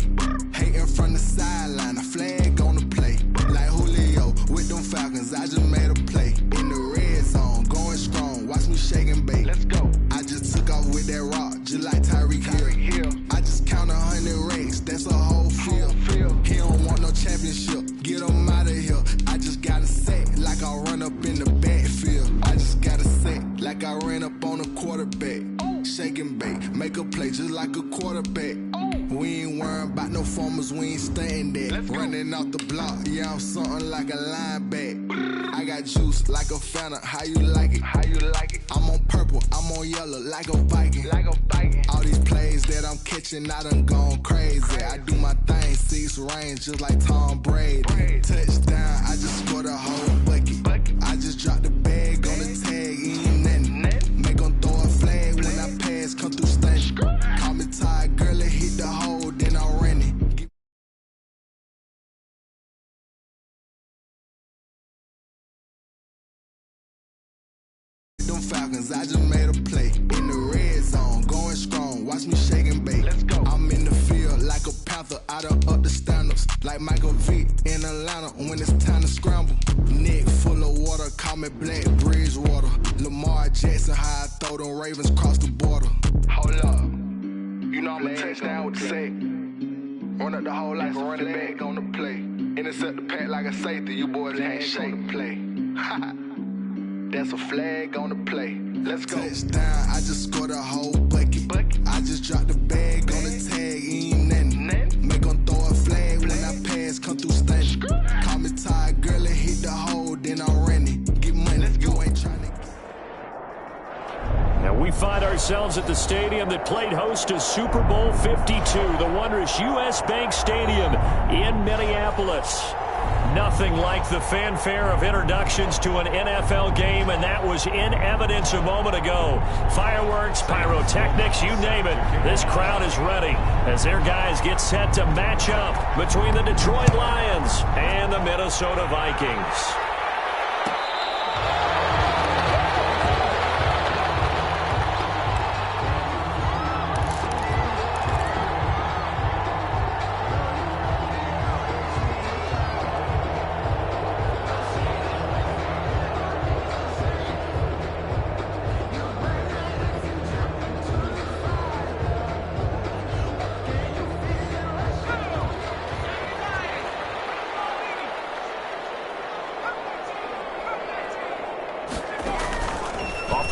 Hating from the sideline, a flag on the play. Like Julio with them Falcons, I just made a play. In the red zone, going strong, watch me shake and bake. Let's go. I just took off with that rock, just like Tyreek Hill. I just count 100 rakes, that's a whole field. He don't want no championship, get him out of here. I just got a set, like I run up in the backfield. I just got a set, like I ran up on a quarterback. Shake and bake, make a play just like a quarterback. We ain't worrying about no formers, we ain't staying there. Running off the block, yeah, I'm something like a linebacker. I got juice like a Fanta, how you like it? How you like it? I'm on purple, I'm on yellow, like a Viking. Like a Viking. All these plays that I'm catching, I done gone crazy. I do my thing, 6 range, just like Tom Brady. Touchdown, I just scored a whole bucket. I just dropped the bag on the tag, ain't nothing. Make them throw a flag when I pass, come through stunning. Call me tired, girl, and hit the hole, then I'm running. Them Falcons, I just made a play. In the red zone, going strong, watch me shake and bake. Let's go. I'm in the field. after I done up the standards. Like Michael Vick in Atlanta when it's time to scramble. Neck full of water, call me Black Bridgewater. Lamar Jackson, how I throw them Ravens cross the border. Hold up, you know I'm a touchdown with the sack. Run up the hole like a running back on the play. Intercept the pack like a safety, you boys ain't shake the play. That's a flag on the play. Let's go. Touchdown, I just scored a whole bucket. I just dropped the bag on the tag, ain't nothing. Make them throw a flag when I pass, come through stunning. Call me tired, girl, and hit the hole, then I'm running. Get money, you ain't trying to. Now we find ourselves at the stadium that played host to Super Bowl 52, the wondrous U.S. Bank Stadium in Minneapolis. Nothing like the fanfare of introductions to an NFL game, and that was in evidence a moment ago. Fireworks, pyrotechnics, you name it. This crowd is ready as their guys get set to match up between the Detroit Lions and the Minnesota Vikings.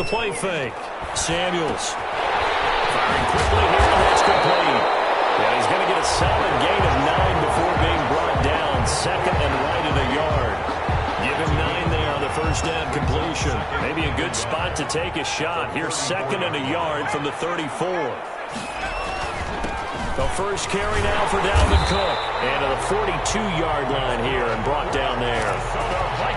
The play fake. Samuels firing quickly here, and that's complete. Yeah, he's going to get a solid gain of 9 before being brought down. Second and right at a yard. Give him 9 there on the first down completion. Maybe a good spot to take a shot. Here's second and a yard from the 34. The first carry now for Dalvin Cook. And to the 42-yard line here and brought down there.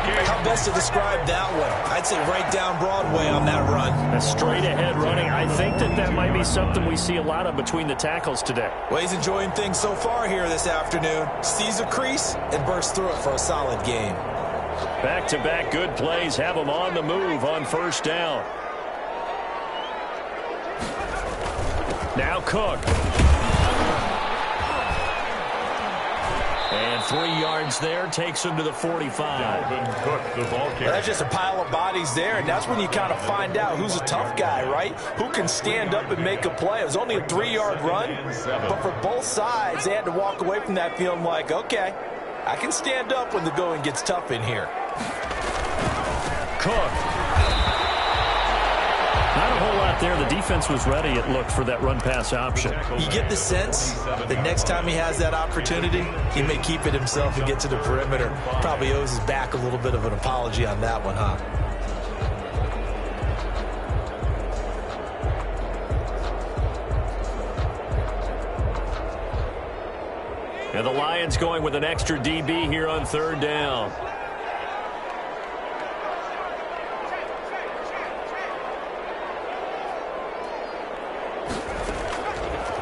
How best to describe that one? I'd say right down Broadway on that run. A straight-ahead running. I think that might be something we see a lot of between the tackles today. Well, he's enjoying things so far here this afternoon. Sees a crease and bursts through it for a solid game. Back-to-back good plays have him on the move on first down. Now Cook. And 3 yards there takes him to the 45. Cook, the ball carrier. That's just a pile of bodies there, and that's when you kind of find out who's a tough guy, right? Who can stand up and make a play. It was only a 3-yard run, but for both sides, they had to walk away from that feeling like, okay, I can stand up when the going gets tough in here. Cook. Not a whole lot there. The defense was ready, it looked, for that run-pass option. You get the sense that next time he has that opportunity, he may keep it himself and get to the perimeter. Probably owes his back a little bit of an apology on that one, huh? And the Lions going with an extra DB here on third down.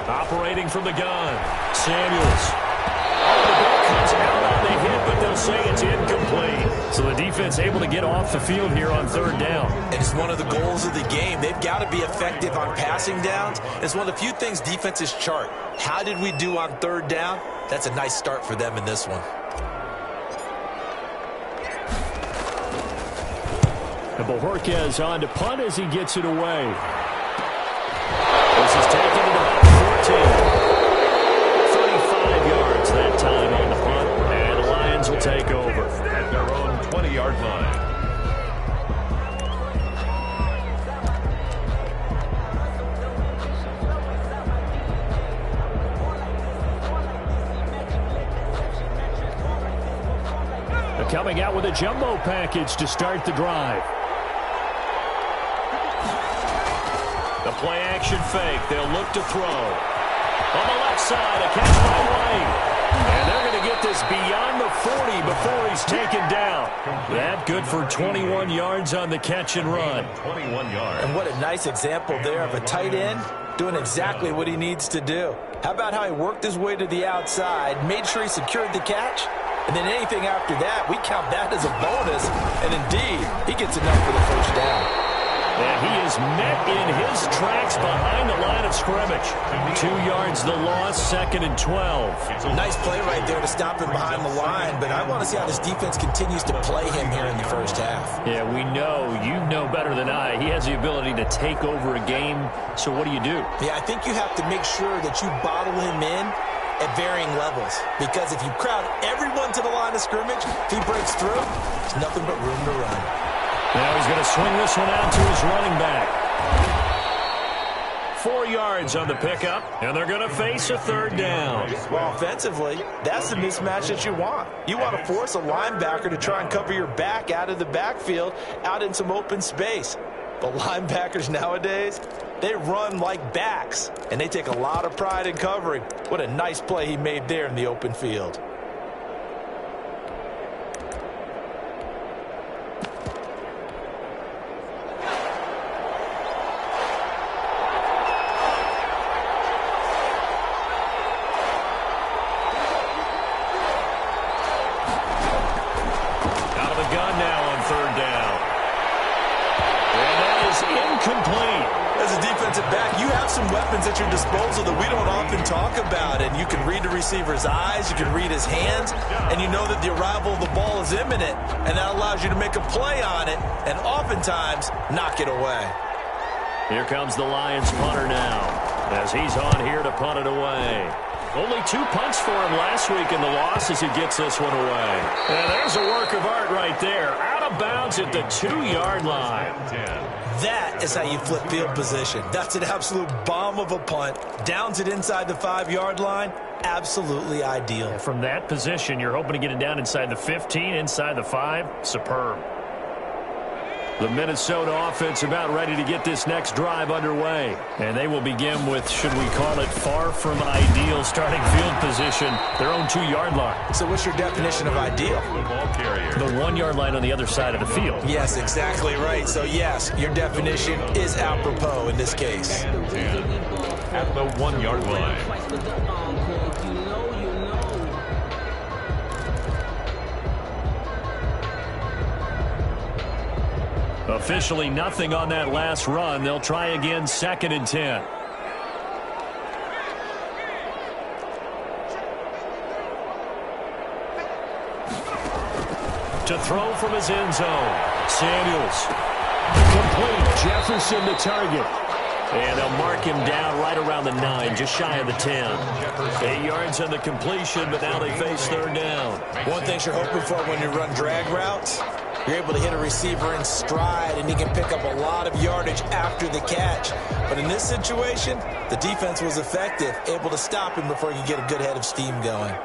Operating from the gun, Samuels. The ball comes out on the hit, but they'll say it's incomplete. So the defense able to get off the field here on third down. And it's one of the goals of the game. They've got to be effective on passing downs. It's one of the few things defenses chart. How did we do on third down? That's a nice start for them in this one. And Bojorquez on to punt as he gets it away. This is taken to about 14. 35 yards that time on the punt, and the Lions will take over. At their own 20-yard line. They're coming out with a jumbo package to start the drive. The play-action fake. They'll look to throw. On the left side, a catch by White. And they're going to get this beyond the 40 before he's taken down. That good for 21 yards on the catch and run. 21 yards. And what a nice example there of a tight end doing exactly what he needs to do. How about how he worked his way to the outside, made sure he secured the catch, and then anything after that, we count that as a bonus. And indeed, he gets enough for the first down. And he is met in his tracks behind the line of scrimmage. 2 yards the loss, 2nd and 12. Nice play right there to stop him behind the line, but I want to see how this defense continues to play him here in the first half. Yeah, we know, you know better than I, he has the ability to take over a game. So what do you do? Yeah, I think you have to make sure that you bottle him in at varying levels, because if you crowd everyone to the line of scrimmage, if he breaks through, there's nothing but room to run. Now he's going to swing this one out to his running back. 4 yards on the pickup, and they're going to face a 3rd down. Well, offensively, that's the mismatch that you want. You want to force a linebacker to try and cover your back out of the backfield, out in some open space. But linebackers nowadays, they run like backs, and they take a lot of pride in covering. What a nice play he made there in the open field. Out of the gun now on 3rd down. And that is incomplete. As a defensive back, you have some weapons at your disposal that we don't often talk about, and you can read the receiver's eyes, you can read his hands, and you know that the arrival of the ball is imminent, and that allows you to make a play on it and oftentimes knock it away. Here comes the Lions punter now, as he's on here to punt it away. Only 2 punts for him last week in the loss as he gets this one away. And there's a work of art right there. Out of bounds at the 2-yard line. That is how you flip field position. That's an absolute bomb of a punt. Downs it inside the 5-yard line. Absolutely ideal. From that position, you're hoping to get it down inside the 15, inside the 5. Superb. The Minnesota offense about ready to get this next drive underway. And they will begin with, should we call it, far from ideal starting field position, their own 2-yard line. So what's your definition of ideal? The 1-yard line on the other side of the field. Yes, exactly right. So yes, your definition is apropos in this case. At the 1-yard line. Officially nothing on that last run. They'll try again, 2nd and 10. To throw from his end zone. Samuels. Complete. Jefferson the target. And they'll mark him down right around the 9, just shy of the 10. 8 yards on the completion, but now they face 3rd down. One thing you're hoping for when you run drag routes, you're able to hit a receiver in stride, and he can pick up a lot of yardage after the catch. But in this situation, the defense was effective, able to stop him before he could get a good head of steam going.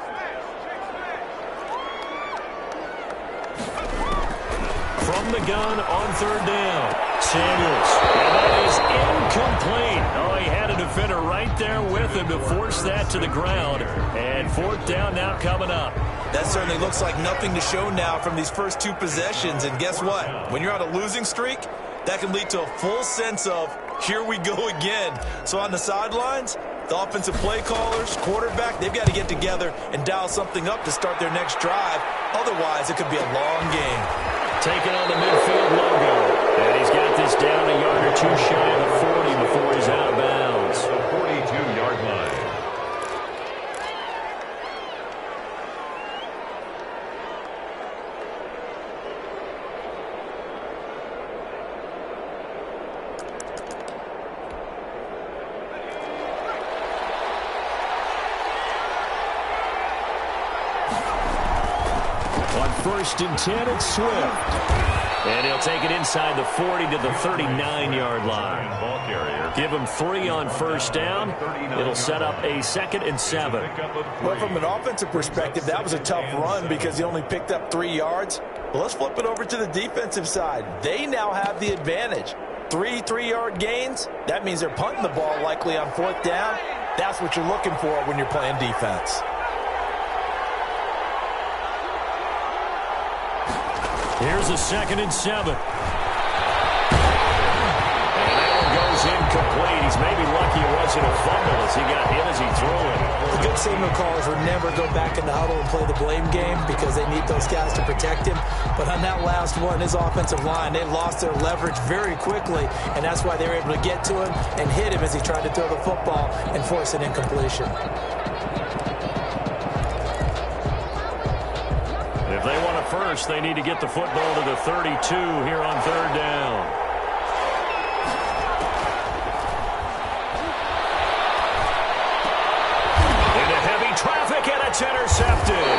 From the gun on 3rd down. Samuels. And that is incomplete. Oh, he had a defender right there with him to force that to the ground. And 4th down now coming up. That certainly looks like nothing to show now from these first 2 possessions. And guess what? When you're on a losing streak, that can lead to a full sense of, here we go again. So on the sidelines, the offensive play callers, quarterback, they've got to get together and dial something up to start their next drive. Otherwise, it could be a long game. Taking on the midfield logo. And he's got this down a yard or 2 shy of the 40 before he's out of bounds. The 42-yard line. On 1st and 10, it's Swift. And he'll take it inside the 40 to the 39-yard line. Ball carrier. Give him 3 on 1st down. It'll set up a 2nd and 7. Well, from an offensive perspective, that was a tough run because he only picked up 3 yards. Well, let's flip it over to the defensive side. They now have the advantage. 3 3-yard gains. That means they're punting the ball likely on 4th down. That's what you're looking for when you're playing defense. Here's a 2nd and 7. And that one goes incomplete. he's maybe lucky it wasn't a fumble as he got hit as he threw it. The good signal callers would never go back in the huddle and play the blame game because they need those guys to protect him. But on that last one, his offensive line, they lost their leverage very quickly, and that's why they were able to get to him and hit him as he tried to throw the football and force an incompletion. If they want a first, they need to get the football to the 32 here on third down. Into heavy traffic, and it's intercepted.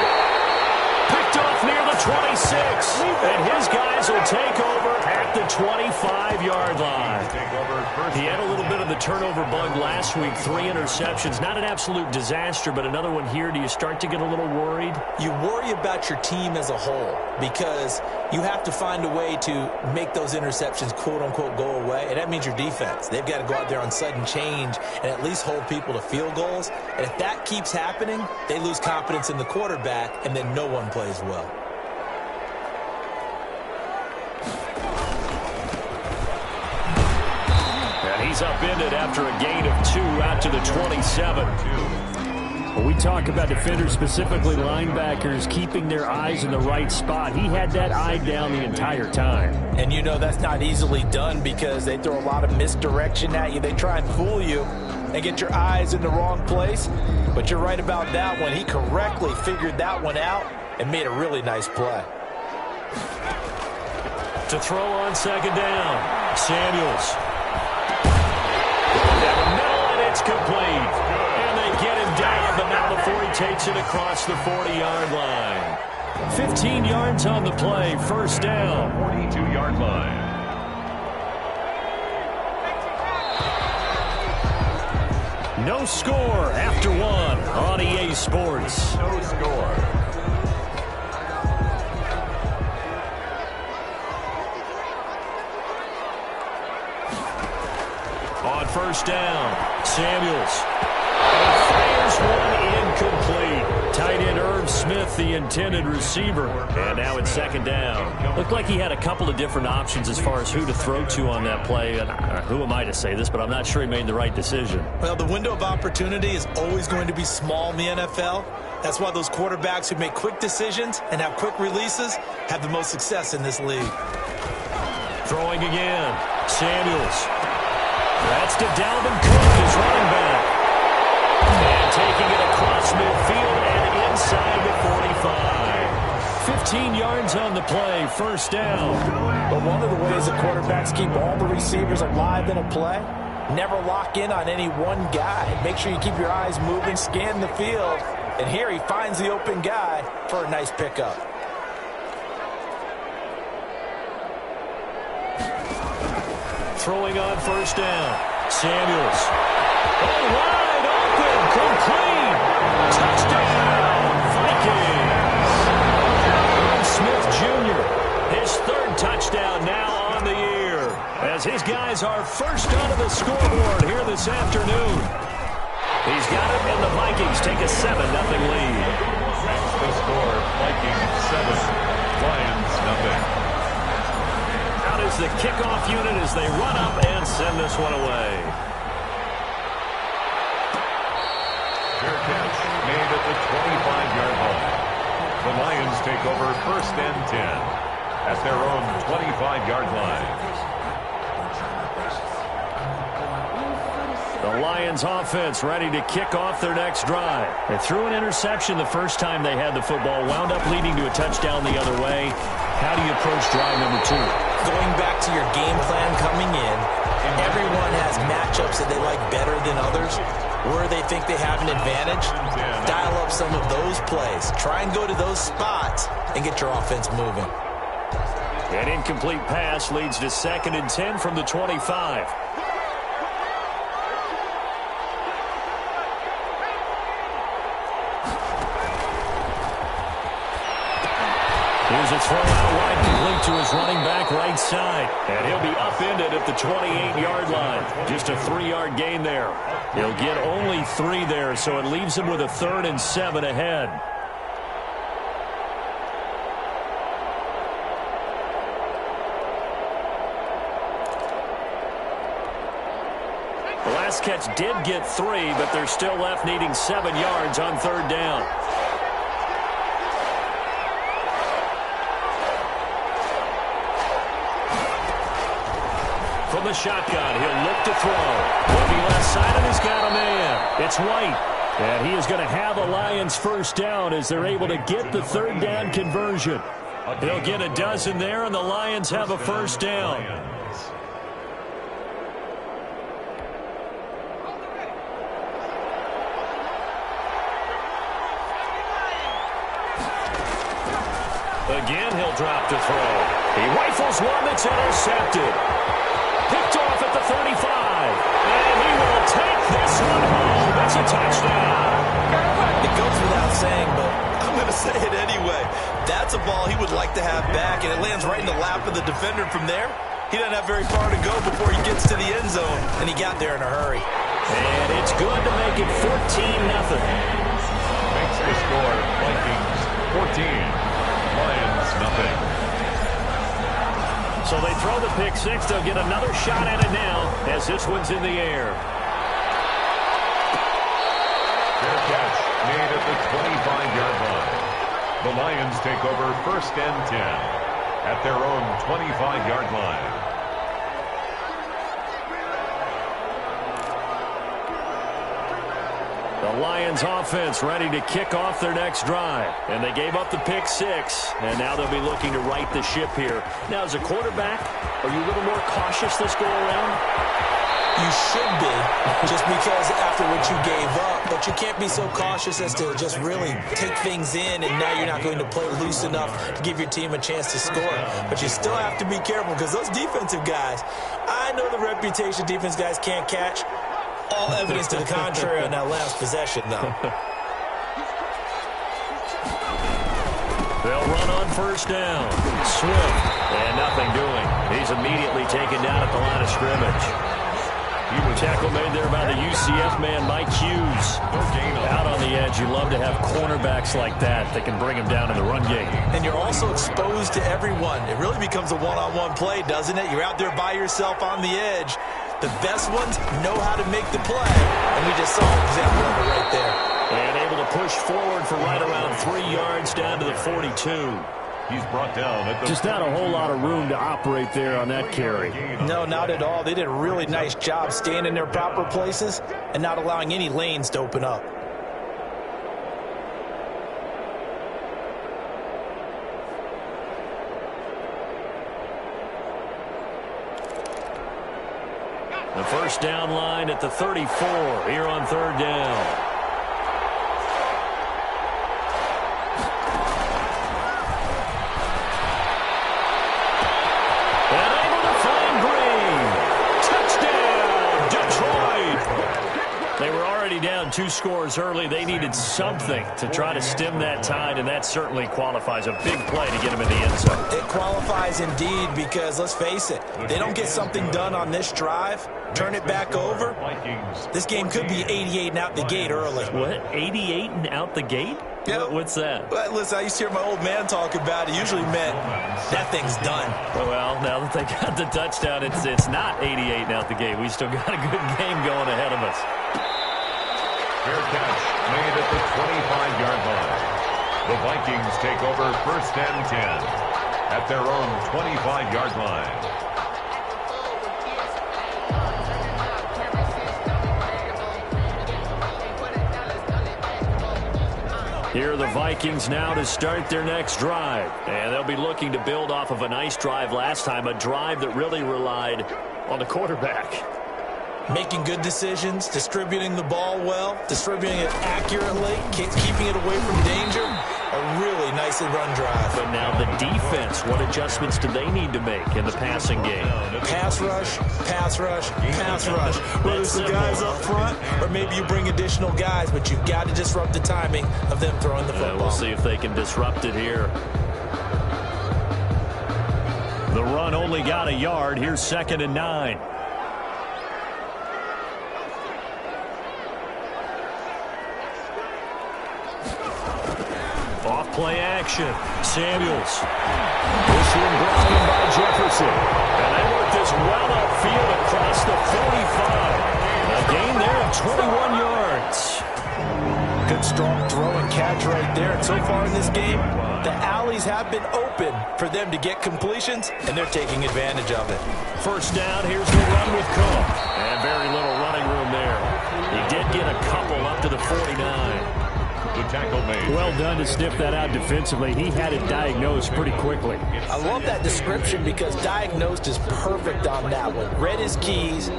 Picked off near the 26, and his guys will take over at the 25-yard line. He had a little bit of the turnover bug last week, 3 interceptions. Not an absolute disaster, but another one here. Do you start to get a little worried? You worry about your team as a whole because you have to find a way to make those interceptions, quote-unquote, go away, and that means your defense. They've got to go out there on sudden change and at least hold people to field goals. And if that keeps happening, they lose confidence in the quarterback, and then no one plays well. He's upended after a gain of 2 out to the 27. When we talk about defenders, specifically linebackers, keeping their eyes in the right spot, he had that eye down the entire time. And you know that's not easily done because they throw a lot of misdirection at you. They try and fool you and get your eyes in the wrong place. But you're right about that one. He correctly figured that one out and made a really nice play. To throw on second down, Samuels. It's complete. And they get him down, but now before he takes it across the 40-yard line. 15 yards on the play, first down. 42-yard line. No score after 1 on EA Sports. No score. On first down, Samuels. Fires one incomplete. Tight end Irv Smith, the intended receiver. And now it's second down. Looked like he had a couple of different options as far as who to throw to on that play. And who am I to say this, but I'm not sure he made the right decision. Well, the window of opportunity is always going to be small in the NFL. That's why those quarterbacks who make quick decisions and have quick releases have the most success in this league. Throwing again, Samuels. That's to Dalvin Cook, his running back. And taking it across midfield and inside the 45. 15 yards on the play, first down. But one of the ways the quarterbacks keep all the receivers alive in a play, never lock in on any one guy. Make sure you keep your eyes moving, scan the field. And here he finds the open guy for a nice pickup. Throwing on first down. Samuels. Oh, wide open. Complete. Touchdown. Vikings. Irv Smith Jr. His third touchdown now on the year. As his guys are first onto the scoreboard here this afternoon. He's got it, and the Vikings take a 7-0 lead. The score, Vikings 7, Lions nothing. Is the kickoff unit as they run up and send this one away. Fair catch made at the 25-yard line. The Lions take over first and 10 at their own 25-yard line. The Lions offense ready to kick off their next drive. They threw an interception the first time they had the football, wound up leading to a touchdown the other way. How do you approach drive number 2? Going back to your game plan coming in, everyone has matchups that they like better than others. Where they think they have an advantage, dial up some of those plays. Try and go to those spots and get your offense moving. An incomplete pass leads to second and 10 from the 25. Here's a throw out wide, complete to his running back right side. And he'll be upended at the 28-yard line. Just a 3-yard gain there. He'll get only 3 there, so it leaves him with a 3rd and 7 ahead. The last catch did get 3, but they're still left needing 7 yards on third down. From the shotgun, he'll look to throw. Looking left side, and he's got a man. It's White. And he is going to have a Lions first down as they're able to get the third down conversion. They'll get a dozen there, and the Lions have a first down. Again, he'll drop to throw. He rifles one that's intercepted. Picked off at the 35. And he will take this one home. It's a touchdown. It goes without saying, but I'm going to say it anyway. That's a ball he would like to have back, and it lands right in the lap of the defender from there. He doesn't have very far to go before he gets to the end zone, and he got there in a hurry. And it's good to make it 14-0. Makes the score Vikings 14, Lions nothing. So they throw the pick six. They'll get another shot at it now as this one's in the air. Fair catch made at the 25-yard line. The Lions take over first and 10 at their own 25-yard line. The Lions offense ready to kick off their next drive. And they gave up the pick six, and now they'll be looking to right the ship here. Now, as a quarterback, are you a little more cautious this go-around? You should be, just because after what you gave up, but you can't be so cautious as to just really take things in, and now you're not going to play loose enough to give your team a chance to score. But you still have to be careful, because those defensive guys, I know the reputation defense guys can't catch. All evidence to the contrary on that last possession, though. They'll run on first down. Swift, and nothing doing. He's immediately taken down at the line of scrimmage. Tackle made there by the UCF man, Mike Hughes. Out on the edge, you love to have cornerbacks like that can bring him down in the run game. And you're also exposed to everyone. It really becomes a one-on-one play, doesn't it? You're out there by yourself on the edge. The best ones know how to make the play, and we just saw an example of it right there. And able to push forward for right around 3 yards down to the 42. He's brought down at the just not a whole lot of room to operate there on that carry. No, not at all. They did a really nice job staying in their proper places and not allowing any lanes to open up. The first down line at the 34 here on third down. Down 2 scores early. They needed something to try to stem that tide, and that certainly qualifies. A big play to get them in the end zone. It qualifies indeed, because let's face it, they don't get something done on this drive, turn it back over, this game could be 88 and out the gate early. What? 88 and out the gate? Yeah. What's that? Well, listen, I used to hear my old man talk about it. Usually meant that thing's done. Well, now that they got the touchdown, it's not 88 and out the gate. We still got a good game going ahead of us. Fair catch made at the 25-yard line. The Vikings take over first and 10 at their own 25-yard line. Here are the Vikings now to start their next drive. And they'll be looking to build off of a nice drive last time, a drive that really relied on the quarterback. Making good decisions, distributing the ball well, distributing it accurately, keeping it away from danger. A really nicely run drive. But now the defense, what adjustments do they need to make in the passing game? Pass rush, pass rush, pass rush. Whether it's the guys up front or maybe you bring additional guys, but you've got to disrupt the timing of them throwing the football. We'll see if they can disrupt it here. The run only got a yard. Here's 2nd and 9. Play action. Samuels. This one brought in by Jefferson. And they work this well upfield across the 45. A gain there of 21 yards. Good strong throw and catch right there. And so far in this game, the alleys have been open for them to get completions, and they're taking advantage of it. First down, here's the run with Cook. And very little running room there. He did get a couple up to the 49. The tackle made. Well done to sniff that out defensively. He had it diagnosed pretty quickly. I love that description because diagnosed is perfect on that one. Read his keys,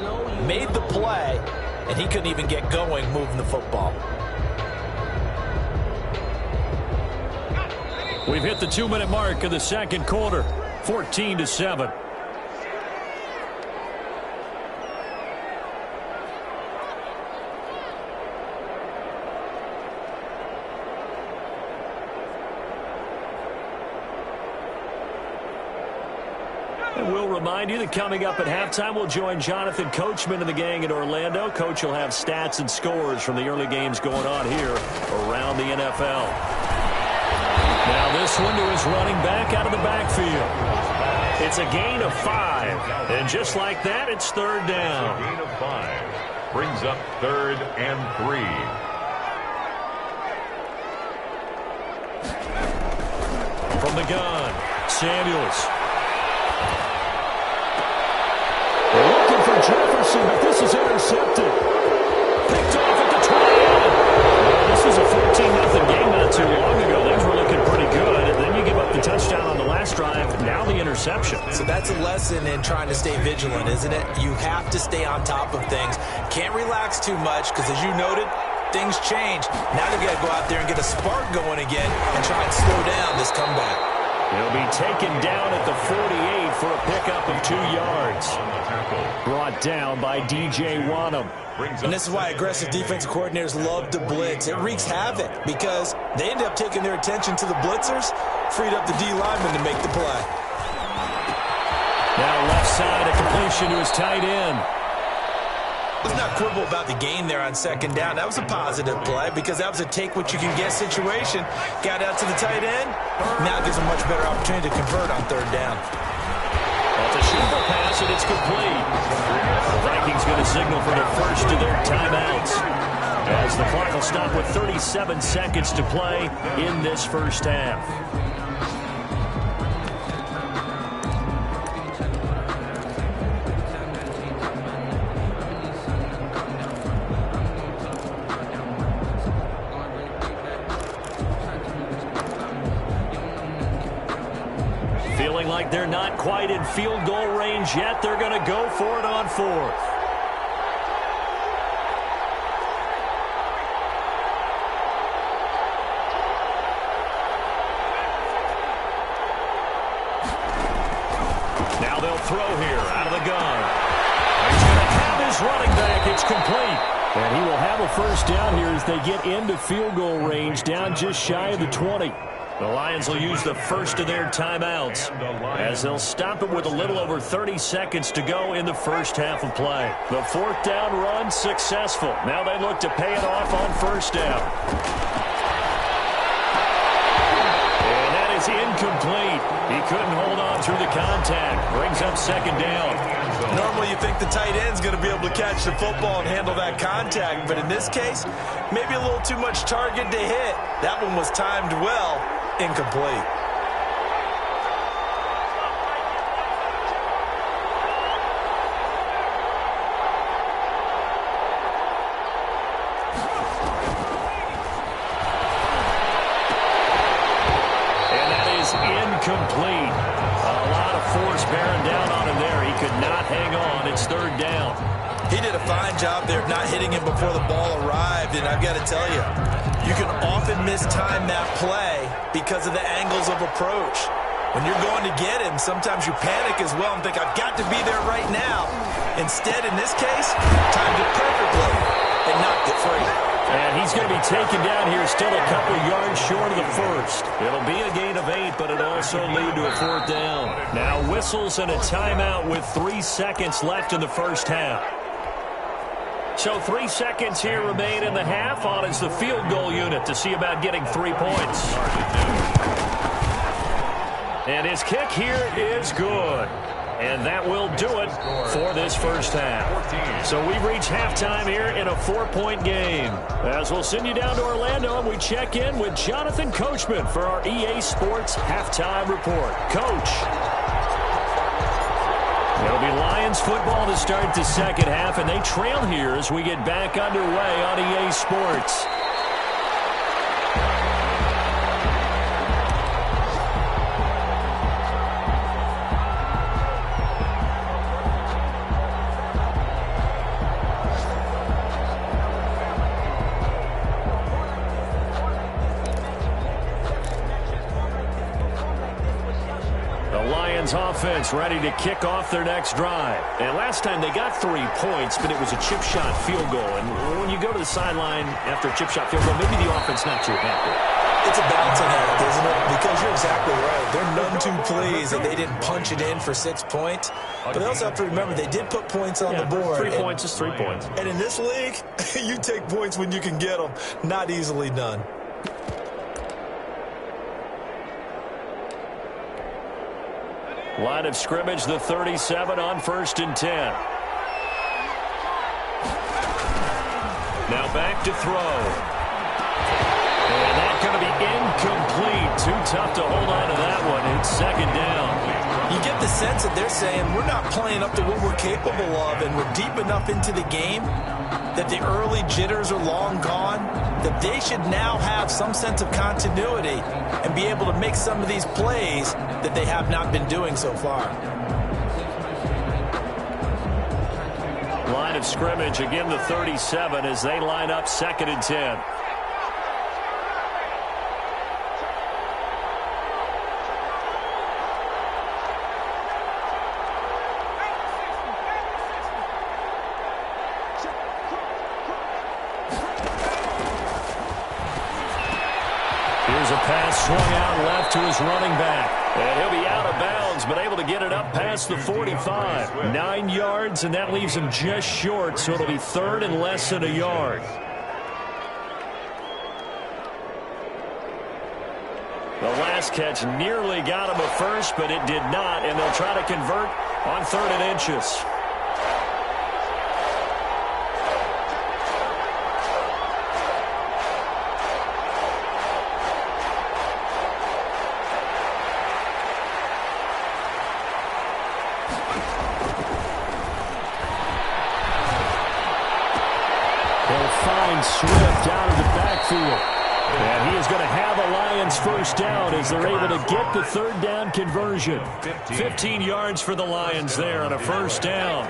made the play, and he couldn't even get going moving the football. We've hit the 2-minute mark of the second quarter, 14-7. And we'll remind you that coming up at halftime, we'll join Jonathan Coachman and the gang in Orlando. Coach will have stats and scores from the early games going on here around the NFL. Now this one to his running back out of the backfield. It's a gain of 5. And just like that, it's third down. A gain of 5. Brings up 3rd and 3. From the gun, Samuels. They're looking for Jefferson, but this is intercepted. Picked off at the 20. Well, this was a 14-0 game not too long ago. Things were looking pretty good. And then you give up the touchdown on the last drive. Now the interception. So that's a lesson in trying to stay vigilant, isn't it? You have to stay on top of things. Can't relax too much because, as you noted, things change. Now they've got to go out there and get a spark going again and try and slow down this comeback. He'll be taken down at the 48 for a pickup of 2 yards. Brought down by D.J. Wanham. And this is why aggressive defensive coordinators love to blitz. It wreaks havoc because they end up taking their attention to the blitzers, freed up the D lineman to make the play. Now left side, a completion to his tight end. Let's not quibble about the gain there on second down. That was a positive play because that was a take-what-you-can-get situation. Got out to the tight end. Now it gives a much better opportunity to convert on third down. That's a short pass, and it's complete. The Vikings going to signal for the first of their timeouts as the clock will stop with 37 seconds to play in this first half. Feeling like they're not quite in field goal range yet, they're going to go for it on 4th. Now they'll throw here out of the gun. He's going to have his running back. It's complete. And he will have a first down here as they get into field goal range, down just shy of the 20. The Lions will use the first of their timeouts as they'll stop it with a little over 30 seconds to go in the first half of play. The 4th down run successful. Now they look to pay it off on first down. And that is incomplete. He couldn't hold on through the contact. Brings up second down. Normally you think the tight end's going to be able to catch the football and handle that contact, but in this case, maybe a little too much target to hit. That one was timed well. Incomplete. And that is incomplete. A lot of force bearing down on him there. He could not hang on. It's third down. He did a fine job there of not hitting him before the ball arrived, and I've got to tell you, you can often mistime that play because of the angles of approach. When you're going to get him, sometimes you panic as well and think, I've got to be there right now. Instead, in this case, timed it perfectly and knocked it free. And he's going to be taken down here, still a couple yards short of the first. It'll be a gain of 8, but it'll also lead to a 4th down. Now whistles and a timeout with 3 seconds left in the first half. So 3 seconds here remain in the half. On is the field goal unit to see about getting 3 points. And his kick here is good. And that will do it for this first half. So we've reached halftime here in a 4-point game. As we'll send you down to Orlando, and we check in with Jonathan Coachman for our EA Sports Halftime Report. Coach. It'll be Lions football to start the second half, and they trail here as we get back underway on EA Sports. Offense ready to kick off their next drive. And last time they got 3 points, but it was a chip shot field goal. And when you go to the sideline after a chip shot field goal, maybe the offense not too happy. It's a balancing act, isn't it? Because you're exactly right. They're none too pleased that they didn't punch it in for 6 points. But they also have to remember they did put points on the board. 3 points is 3 points. And in this league, you take points when you can get them. Not easily done. Line of scrimmage, the 37 on 1st and 10. Now back to throw. And that's going to be incomplete. Too tough to hold on to that one. It's second down. You get the sense that they're saying we're not playing up to what we're capable of, and we're deep enough into the game that the early jitters are long gone, that they should now have some sense of continuity and be able to make some of these plays that they have not been doing so far. Line of scrimmage, again the 37 as they line up 2nd and 10. Here's a pass swung out left to his running back. And he'll be out of bounds, but able to get it up past the 45. 9 yards, and that leaves him just short, so it'll be 3rd and less than a yard. The last catch nearly got him a first, but it did not, and they'll try to convert on 3rd and inches. Swift out of the backfield. And he is going to have a Lions first down as they're able to get the 3rd down conversion. 15 yards for the Lions there on a first down.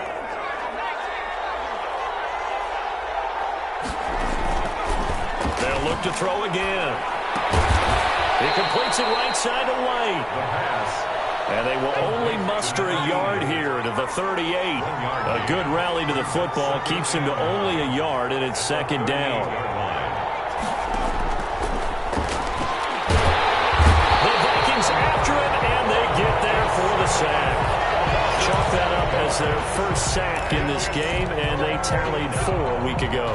They'll look to throw again. He completes it right side to White. And they will only muster a yard here to the 38. A good rally to the football keeps him to only a yard, and it's 2nd down. The Vikings after it, and they get there for the sack. Chalk that up as their first sack in this game, and they tallied 4 a week ago.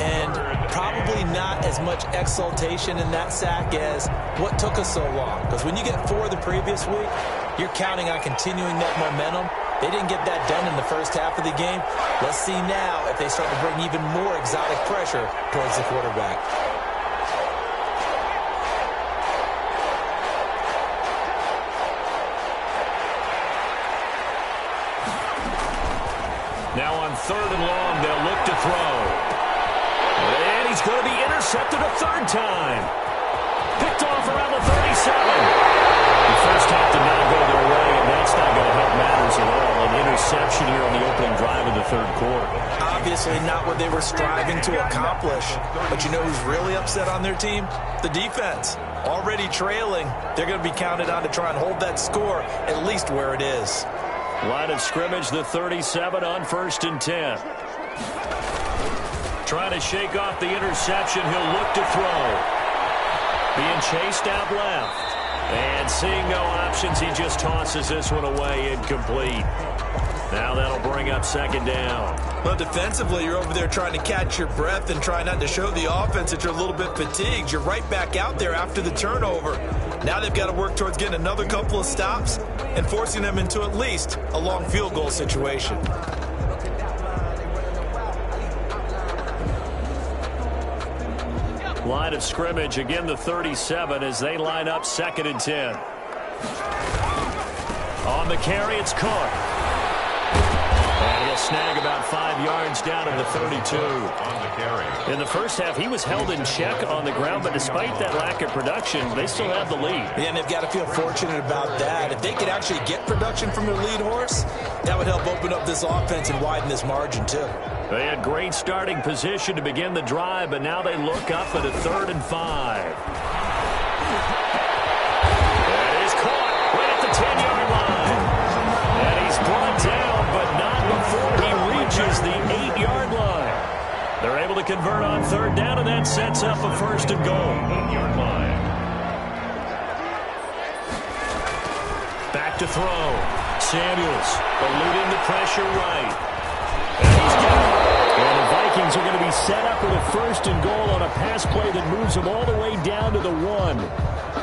And probably not as much exultation in that sack as what took us so long. Because when you get 4 the previous week, you're counting on continuing that momentum. They didn't get that done in the first half of the game. Let's see now if they start to bring even more exotic pressure towards the quarterback. Now on 3rd and long, they'll look to throw. And he's going to be intercepted a 3rd time. Picked off around the 37. The first half did not go their way, and that's not going to help matters at all. An interception here on the opening drive of the 3rd quarter. Obviously not what they were striving to accomplish. But you know who's really upset on their team? The defense. Already trailing. They're going to be counted on to try and hold that score at least where it is. Line of scrimmage, the 37 on 1st and 10. Trying to shake off the interception. He'll look to throw. Being chased out left. And seeing no options, he just tosses this one away incomplete. Now that'll bring up second down. Well, defensively, you're over there trying to catch your breath and try not to show the offense that you're a little bit fatigued. You're right back out there after the turnover. Now they've got to work towards getting another couple of stops and forcing them into at least a long field goal situation. Line of scrimmage, again the 37 as they line up 2nd and 10. On the carry, it's Cook. And he'll snag about 5 yards down at the 32. On the carry. In the first half, he was held in check on the ground, but despite that lack of production, they still have the lead. Yeah, and they've got to feel fortunate about that. If they could actually get production from their lead horse, that would help open up this offense and widen this margin too. They had great starting position to begin the drive, but now they look up at a 3rd and 5. That is caught right at the 10-yard line. And he's brought down, but not before he reaches the 8-yard line. They're able to convert on 3rd down, and that sets up a 1st and goal. 8-yard line. Back to throw. Samuels eluding the pressure right. And he's got it. And the Vikings are going to be set up with a 1st and goal on a pass play that moves them all the way down to the 1.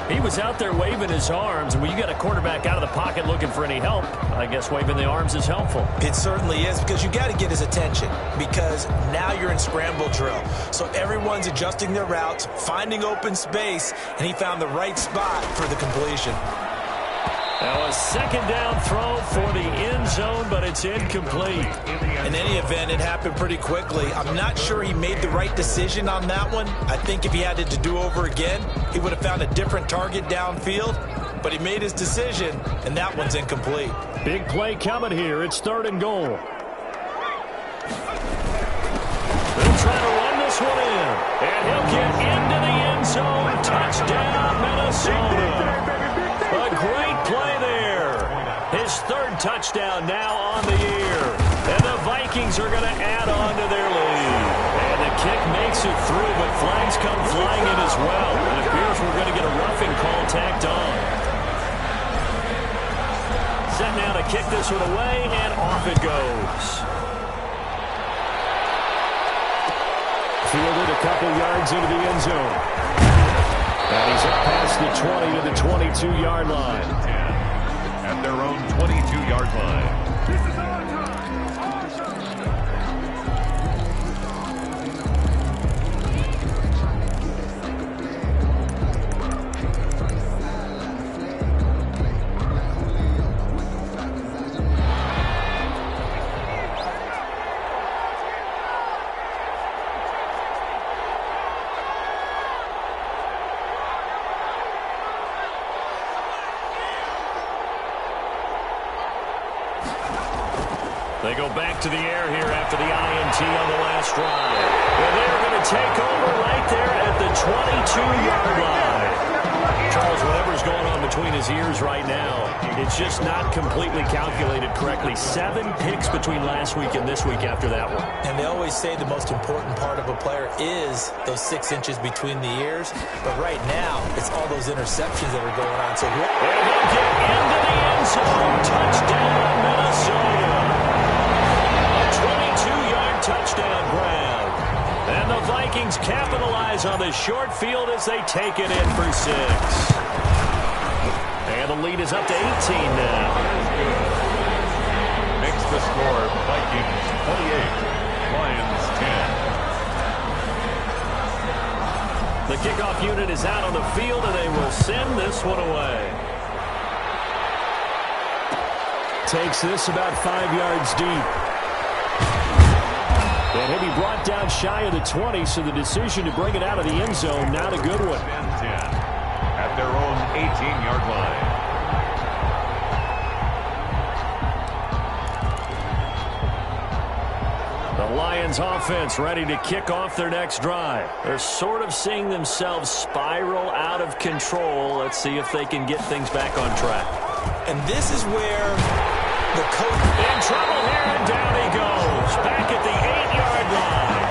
He was out there waving his arms, and when you got a quarterback out of the pocket looking for any help, I guess waving the arms is helpful. It certainly is, because you got to get his attention, because now you're in scramble drill. So everyone's adjusting their routes, finding open space, and he found the right spot for the completion. Now a 2nd down throw for the end zone, but it's incomplete. In any event, it happened pretty quickly. I'm not sure he made the right decision on that one. I think if he had it to do over again, he would have found a different target downfield. But he made his decision, and that one's incomplete. Big play coming here. It's 3rd and goal. They'll try to run this one in. And he'll get into the end zone. Touchdown, Minnesota. A great play there. His 3rd touchdown now on the year. And the Vikings are going to add on to their lead. And the kick makes it through, but flags come flying in as well. It appears we're going to get a roughing call tacked on. Set now to kick this one away, and off it goes. Fielded a couple yards into the end zone. And he's up past the 20 to the 22-yard line. At their own 22-yard line. They go back to the air here after the INT on the last drive. And they're going to take over right there at the 22-yard line. Charles, whatever's going on between his ears right now, it's just not completely calculated correctly. 7 picks between last week and this week after that one. And they always say the most important part of a player is those 6 inches between the ears. But right now, it's all those interceptions that are going on. So and he'll get into the end zone. Touchdown, Minnesota. 22-yard touchdown grab. And the Vikings capitalize on the short field as they take it in for 6. And the lead is up to 18 now. Makes the score Vikings 28, Lions 10. The kickoff unit is out on the field, and they will send this one away. Takes this about 5 yards deep. And he'll be brought down shy of the 20, so the decision to bring it out of the end zone, not a good one. 10 at their own 18-yard line. The Lions offense ready to kick off their next drive. They're sort of seeing themselves spiral out of control. Let's see if they can get things back on track. And this is where the coach in trouble here, and down he goes. Back at the 8-yard line.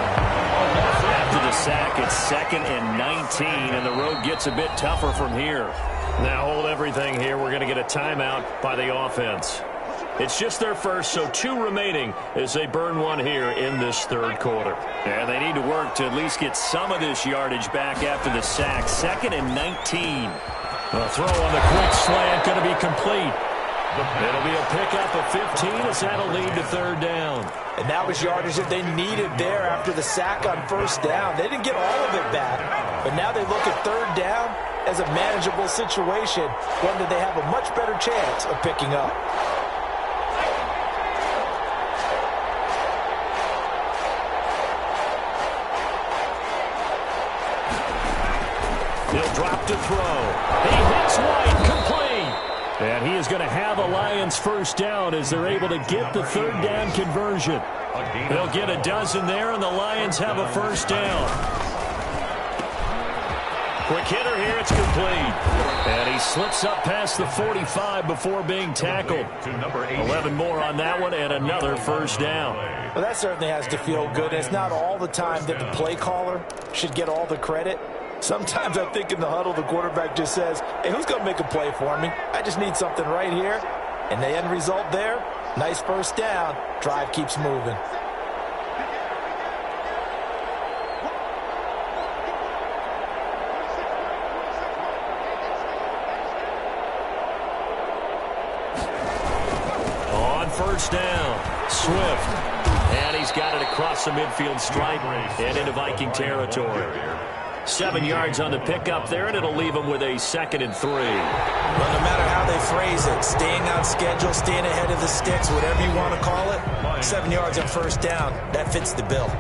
After the sack, it's 2nd and 19, and the road gets a bit tougher from here. Now hold everything here. We're going to get a timeout by the offense. It's just their first, so 2 remaining as they burn one here in this third quarter. And they need to work to at least get some of this yardage back after the sack. 2nd and 19. The throw on the quick slant going to be complete. It'll be a pickup of 15 as that'll lead to 3rd down. And that was yardage that they needed there after the sack on 1st down. They didn't get all of it back, but now they look at 3rd down as a manageable situation, one that they have a much better chance of picking up. He'll drop to throw. He hits White, complete. And he is going to have the Lions 1st down as they're able to get the 3rd down conversion. They'll get a dozen there, and the Lions have a 1st down. Quick hitter here, it's complete. And he slips up past the 45 before being tackled. 11 more on that one, and another 1st down. Well, that certainly has to feel good. It's not all the time that the play caller should get all the credit. Sometimes I think in the huddle, the quarterback just says, hey, who's going to make a play for me? I just need something right here. And the end result there, nice 1st down. Drive keeps moving. On 1st down, Swift. And he's got it across the midfield stripe and into Viking territory. 7 yards on the pickup there, and it'll leave him with a 2nd and 3. Well, no matter how they phrase it, staying on schedule, staying ahead of the sticks, whatever you want to call it, 7 yards on 1st down, that fits the bill.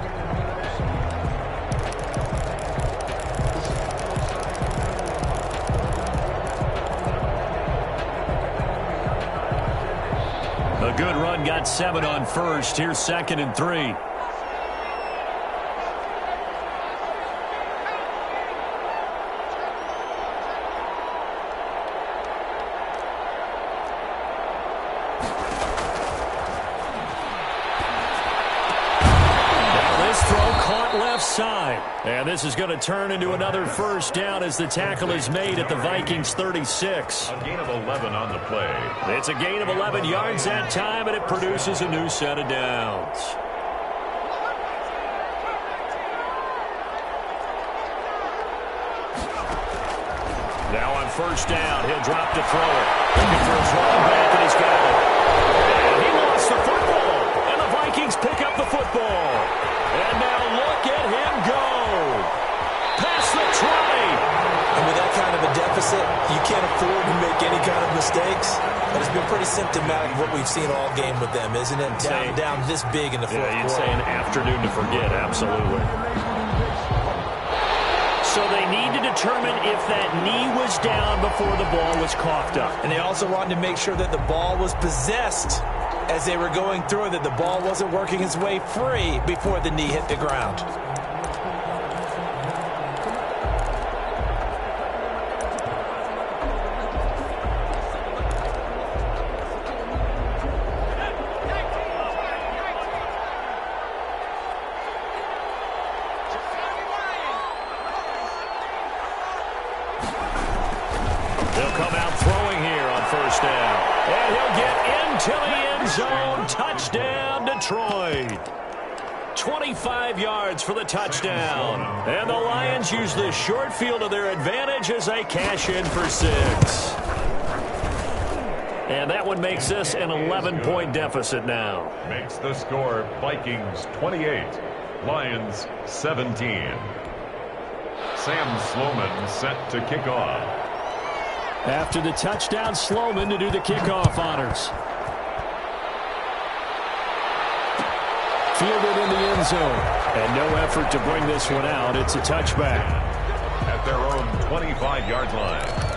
A good run, got 7 on 1st. Here's 2nd and 3. Side. And this is going to turn into another 1st down as the tackle is made at the Vikings 36. A gain of 11 on the play. It's a gain of 11 yards that time, and it produces a new set of downs. Now on 1st down, he'll drop to throw it. Looking for his running back, and he's got it. And he lost the football, and the Vikings pick up the football. And now look at him go. Past the 20. And with that kind of a deficit, you can't afford to make any kind of mistakes. But it's been pretty symptomatic of what we've seen all game with them, isn't it? Down this big in the 4th quarter. You'd say an afternoon to forget, absolutely. So they need to determine if that knee was down before the ball was coughed up. And they also wanted to make sure that the ball was possessed as they were going through, that the ball wasn't working its way free before the knee hit the ground. They'll come out throwing here on 1st down. And he'll get into the end zone. Touchdown, Detroit. 25 yards for the touchdown. And the Lions use the short field to their advantage as they cash in for 6. And that one makes this an 11-point deficit now. Makes the score Vikings 28, Lions 17. Sam Sloman set to kick off. After the touchdown, Sloman to do the kickoff honors. Fielded in the end zone. And no effort to bring this one out. It's a touchback. At their own 25-yard line.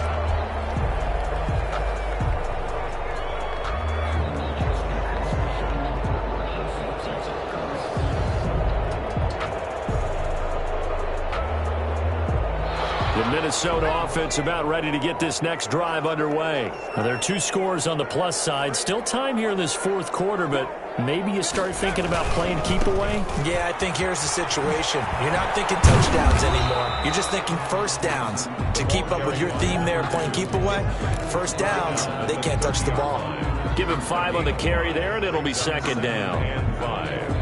The Minnesota offense about ready to get this next drive underway. Well, there are 2 scores on the plus side. Still time here in this fourth quarter, but maybe you start thinking about playing keep away? Yeah, I think here's the situation. You're not thinking touchdowns anymore. You're just thinking first downs. To keep up with your theme there, playing keep away, first downs, they can't touch the ball. Give him 5 on the carry there, and it'll be second down. And 5.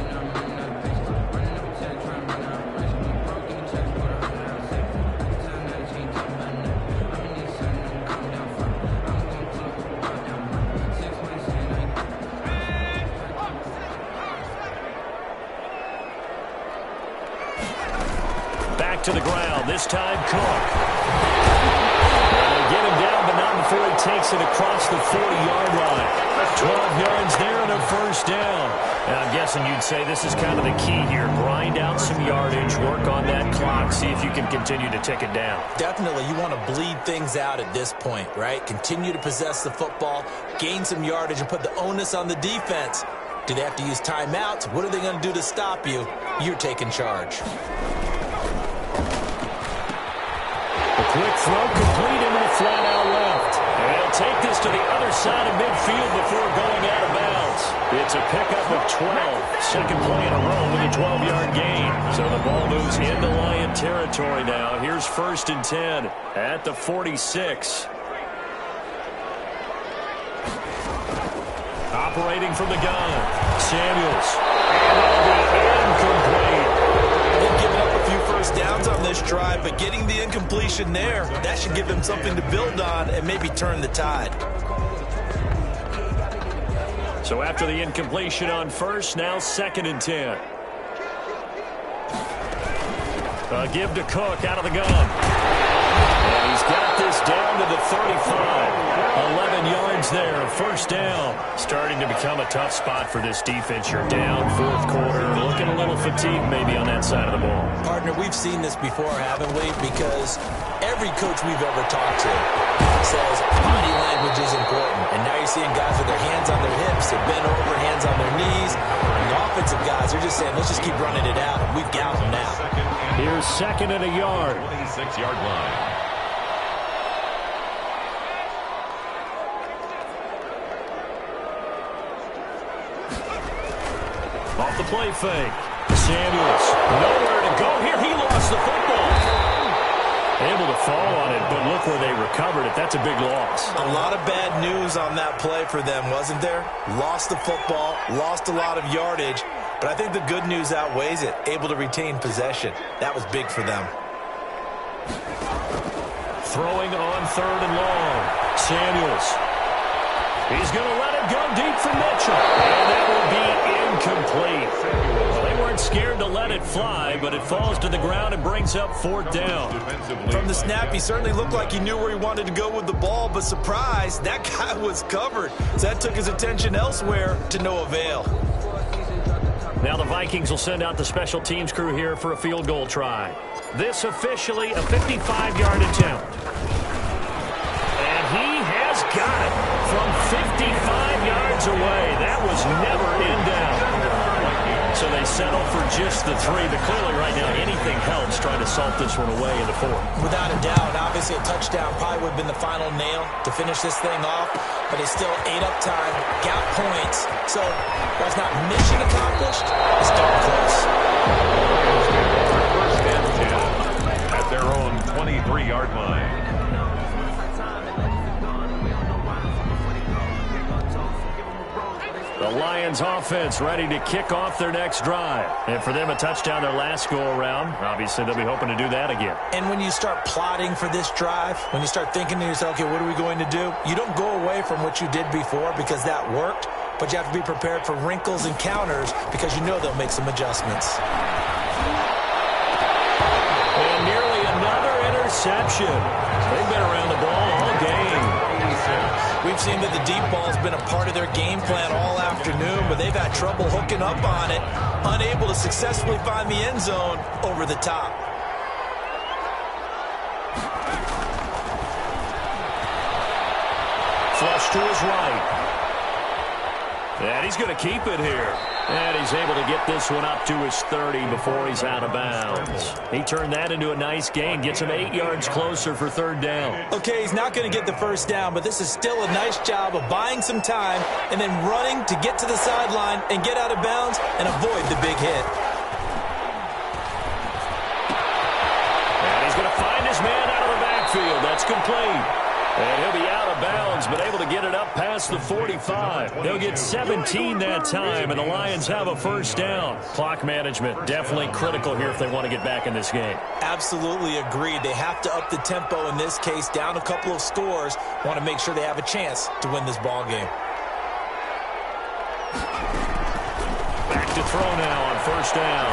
Back to the ground. This time, Cook. They get him down, but not before he takes it across the 40-yard line. 12 yards there and a first down. And I'm guessing you'd say this is kind of the key here. Grind out some yardage, work on that clock, see if you can continue to tick it down. Definitely, you want to bleed things out at this point, right? Continue to possess the football, gain some yardage, and put the onus on the defense. Do they have to use timeouts? What are they going to do to stop you? You're taking charge. Quick throw complete into the flat out left. And they'll take this to the other side of midfield before going out of bounds. It's a pickup of 12. Second play in a row with a 12-yard gain. So the ball moves into Lion territory now. Here's 1st and 10 at the 46. Operating from the gun, Samuels. And it'll be incomplete. They've given up a few first downs on this drive, but getting the incompletion there, that should give them something to build on and maybe turn the tide. So after the incompletion on first, now 2nd and 10. A give to Cook out of the gun. And he's got this down to the 35. 11 yards there, first down. Starting to become a tough spot for this defense. You're down, fourth quarter, looking a little fatigued maybe on that side of the ball. Partner, we've seen this before, haven't we? Because every coach we've ever talked to says body language is important. And now you're seeing guys with their hands on their hips, they're bent over, hands on their knees. And the offensive guys are just saying, let's just keep running it out. We've got them now. Here's 2nd and a yard. 26-yard line. Off the play fake. Samuels, nowhere to go here. He lost the football. Able to fall on it, but look where they recovered it. That's a big loss. A lot of bad news on that play for them, wasn't there? Lost the football, lost a lot of yardage, but I think the good news outweighs it. Able to retain possession. That was big for them. Throwing on 3rd and long. Samuels. He's going to let it go deep for Mitchell. And that will be incomplete. Well, they weren't scared to let it fly, but it falls to the ground and brings up 4th down. From the snap, he certainly looked like he knew where he wanted to go with the ball, but surprise, that guy was covered. So that took his attention elsewhere to no avail. Now the Vikings will send out the special teams crew here for a field goal try. This officially a 55-yard attempt. And he has got it. From 55 yards away, that was never in down. So they settle for just the 3, but clearly right now anything helps trying to salt this one away in the 4th. Without a doubt, obviously a touchdown probably would have been the final nail to finish this thing off, but they still ate up time, got points. So that's not mission accomplished, it's darn close. First and 10 at their own 23-yard line. The Lions offense ready to kick off their next drive. And for them, a touchdown their last go-around. Obviously, they'll be hoping to do that again. And when you start plotting for this drive, when you start thinking to yourself, okay, what are we going to do? You don't go away from what you did before because that worked, but you have to be prepared for wrinkles and counters because you know they'll make some adjustments. And nearly another interception. They've been around the ball all game. We've seen that the deep ball has been a part of their game plan all afternoon, but they've had trouble hooking up on it, unable to successfully find the end zone over the top. Flush to his right. And he's going to keep it here. And he's able to get this one up to his 30 before he's out of bounds. He turned that into a nice gain, gets him 8 yards closer for third down. Okay, he's not going to get the first down, but this is still a nice job of buying some time and then running to get to the sideline and get out of bounds and avoid the big hit. And he's going to find his man out of the backfield. That's complete. And he'll be out of bounds, but able to get it up past the 45. They'll get 17 that time, and the Lions have a first down. Clock management definitely critical here if they want to get back in this game. Absolutely agreed. They have to up the tempo in this case, down a couple of scores. Want to make sure they have a chance to win this ball game. Back to throw now on first down.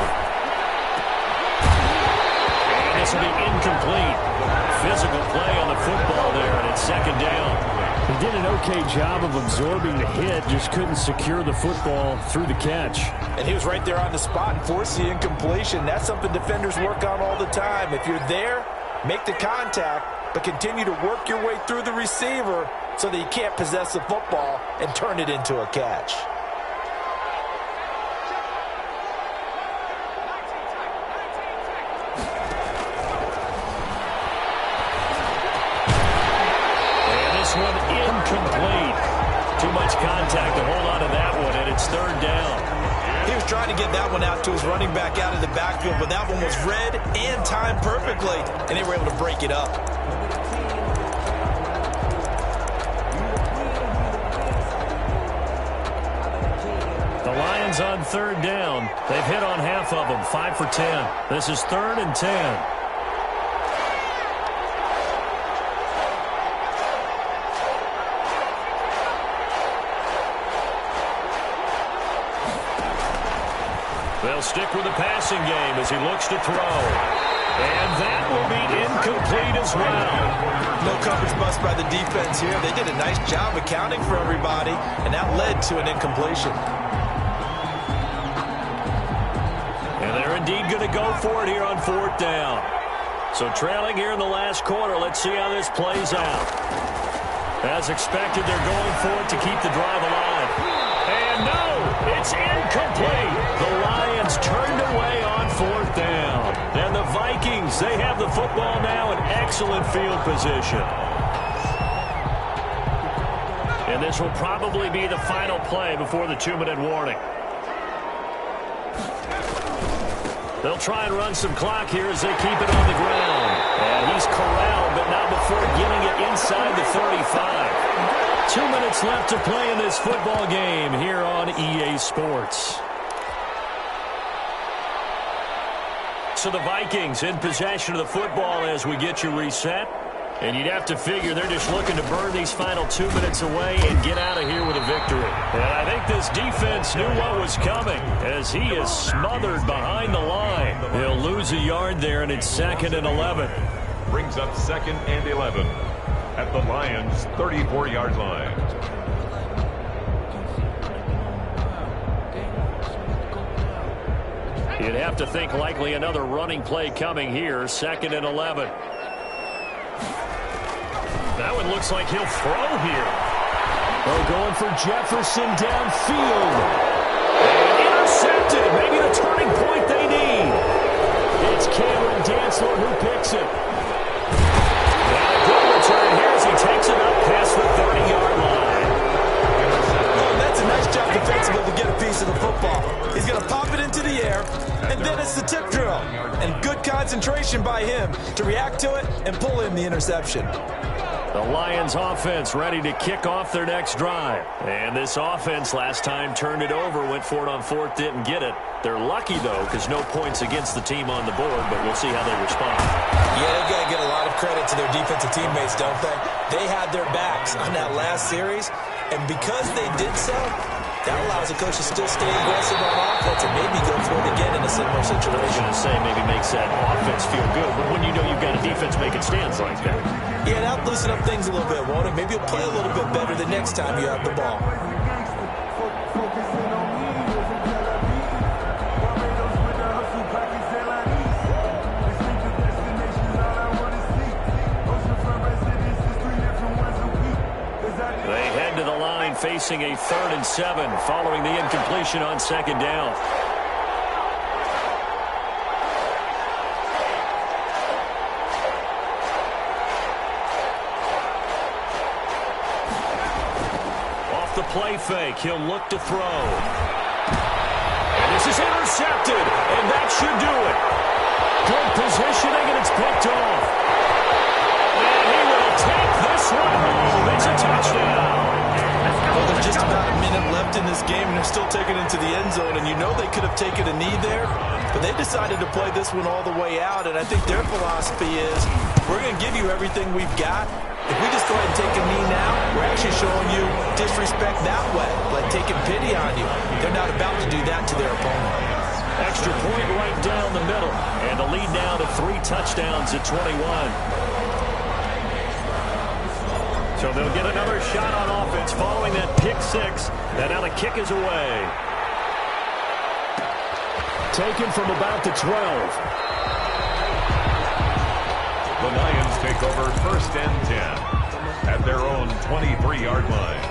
And this will be incomplete. Physical play on the football there, and it's second down. He did an okay job of absorbing the hit, just couldn't secure the football through the catch. And he was right there on the spot and forced the incompletion. That's something defenders work on all the time. If you're there, make the contact, but continue to work your way through the receiver so that you can't possess the football and turn it into a catch. One incomplete. Too much contact to hold on to that one, and it's third down. He was trying to get that one out to his running back out of the backfield, but that one was read and timed perfectly, and they were able to break it up. The Lions on third down. They've hit on half of them, 5 for 10. This is 3rd and 10. They'll stick with the passing game as he looks to throw. And that will be incomplete as well. No coverage bust by the defense here. They did a nice job accounting for everybody, and that led to an incompletion. And they're indeed going to go for it here on 4th down. So trailing here in the last quarter, let's see how this plays out. As expected, they're going for it to keep the drive alive. And no, it's incomplete. The Lions turned away on 4th down. And the Vikings, they have the football now in excellent field position. And this will probably be the final play before the 2-minute warning. They'll try and run some clock here as they keep it on the ground. And he's corralled, but not before getting it inside the 35. 2 minutes left to play in this football game here on EA Sports. So the Vikings in possession of the football as we get you reset. And you'd have to figure they're just looking to burn these final 2 minutes away and get out of here with a victory. And I think this defense knew what was coming as he is smothered behind the line. He'll lose a yard there, and it's 2nd and 11. Brings up 2nd and 11 at the Lions' 34-yard line. You'd have to think likely another running play coming here, 2nd and 11. That one looks like he'll throw here. They're going for Jefferson downfield. And intercepted. Maybe the turning point they need. It's Cameron Dantzler who picks it. And a good return here as he takes it up past the 30-yard line. Oh, that's a nice job defensively to get a piece of the football. He's going to pop it into the air, and then it's the tip drill. And good concentration by him to react to it and pull in the interception. The Lions offense ready to kick off their next drive. And this offense last time turned it over, went for it on 4th, didn't get it. They're lucky, though, because no points against the team on the board, but we'll see how they respond. Yeah, they got to get a lot of credit to their defensive teammates, don't they? They had their backs on that last series, and because they did so, that allows the coach to still stay aggressive on offense and maybe go for it again in a similar situation. I was going to say maybe makes that offense feel good, but when you know you've got a defense making stands like that. Yeah, that'll loosen up things a little bit, won't it? Maybe you'll play a little bit better the next time you have the ball. They head to the line facing a 3rd and 7 following the incompletion on 2nd down. Off the play fake, he'll look to throw. And this is intercepted, and that should do it. Good positioning, and it's picked off. And he will take this one home. It's a touchdown. Well, there's just about a minute left in this game, and they're still taking it into the end zone. And you know they could have taken a knee there, but they decided to play this one all the way out. And I think their philosophy is, we're going to give you everything we've got. If we just go ahead and take a knee now, we're actually showing you disrespect that way, like taking pity on you. They're not about to do that to their opponent. Extra point right down the middle, and the lead now to 3 touchdowns at 21. So they'll get another shot on offense following that pick 6. And now the kick is away. Taken from about the 12. The Lions take over 1st and 10 at their own 23-yard line.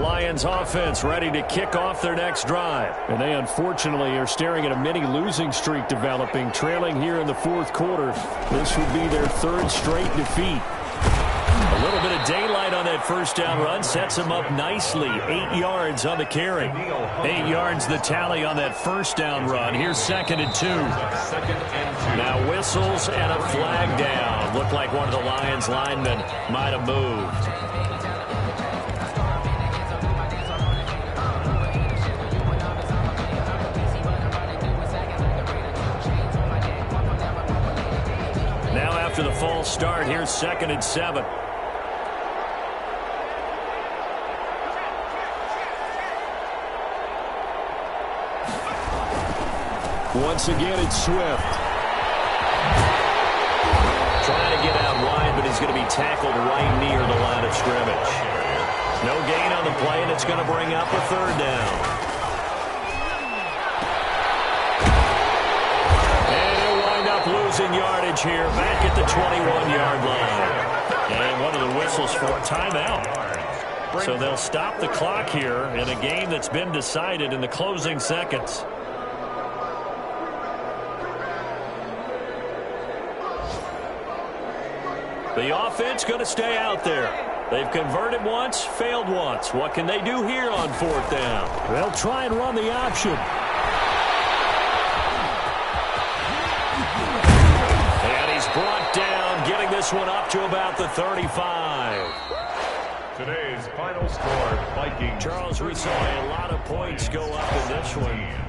Lions offense ready to kick off their next drive. And they unfortunately are staring at a mini losing streak developing, trailing here in the 4th quarter. This would be their 3rd straight defeat. A little bit of daylight on that 1st down run sets them up nicely. 8 yards on the carry. 8 yards the tally on that 1st down run. Here's 2nd and 2. Now whistles and a flag down. Looked like one of the Lions linemen might have moved. After the false start, here's 2nd and 7. Once again, it's Swift. Trying to get out wide, but he's going to be tackled right near the line of scrimmage. No gain on the play, and it's going to bring up a 3rd down. Losing yardage here back at the 21-yard line. And one of the whistles for a timeout. So they'll stop the clock here in a game that's been decided in the closing seconds. The offense going to stay out there. They've converted once, failed once. What can they do here on 4th down? They'll try and run the option. Brought down, getting this one up to about the 35. Today's final score, Vikings. Charles, we saw a lot of points go up in this one.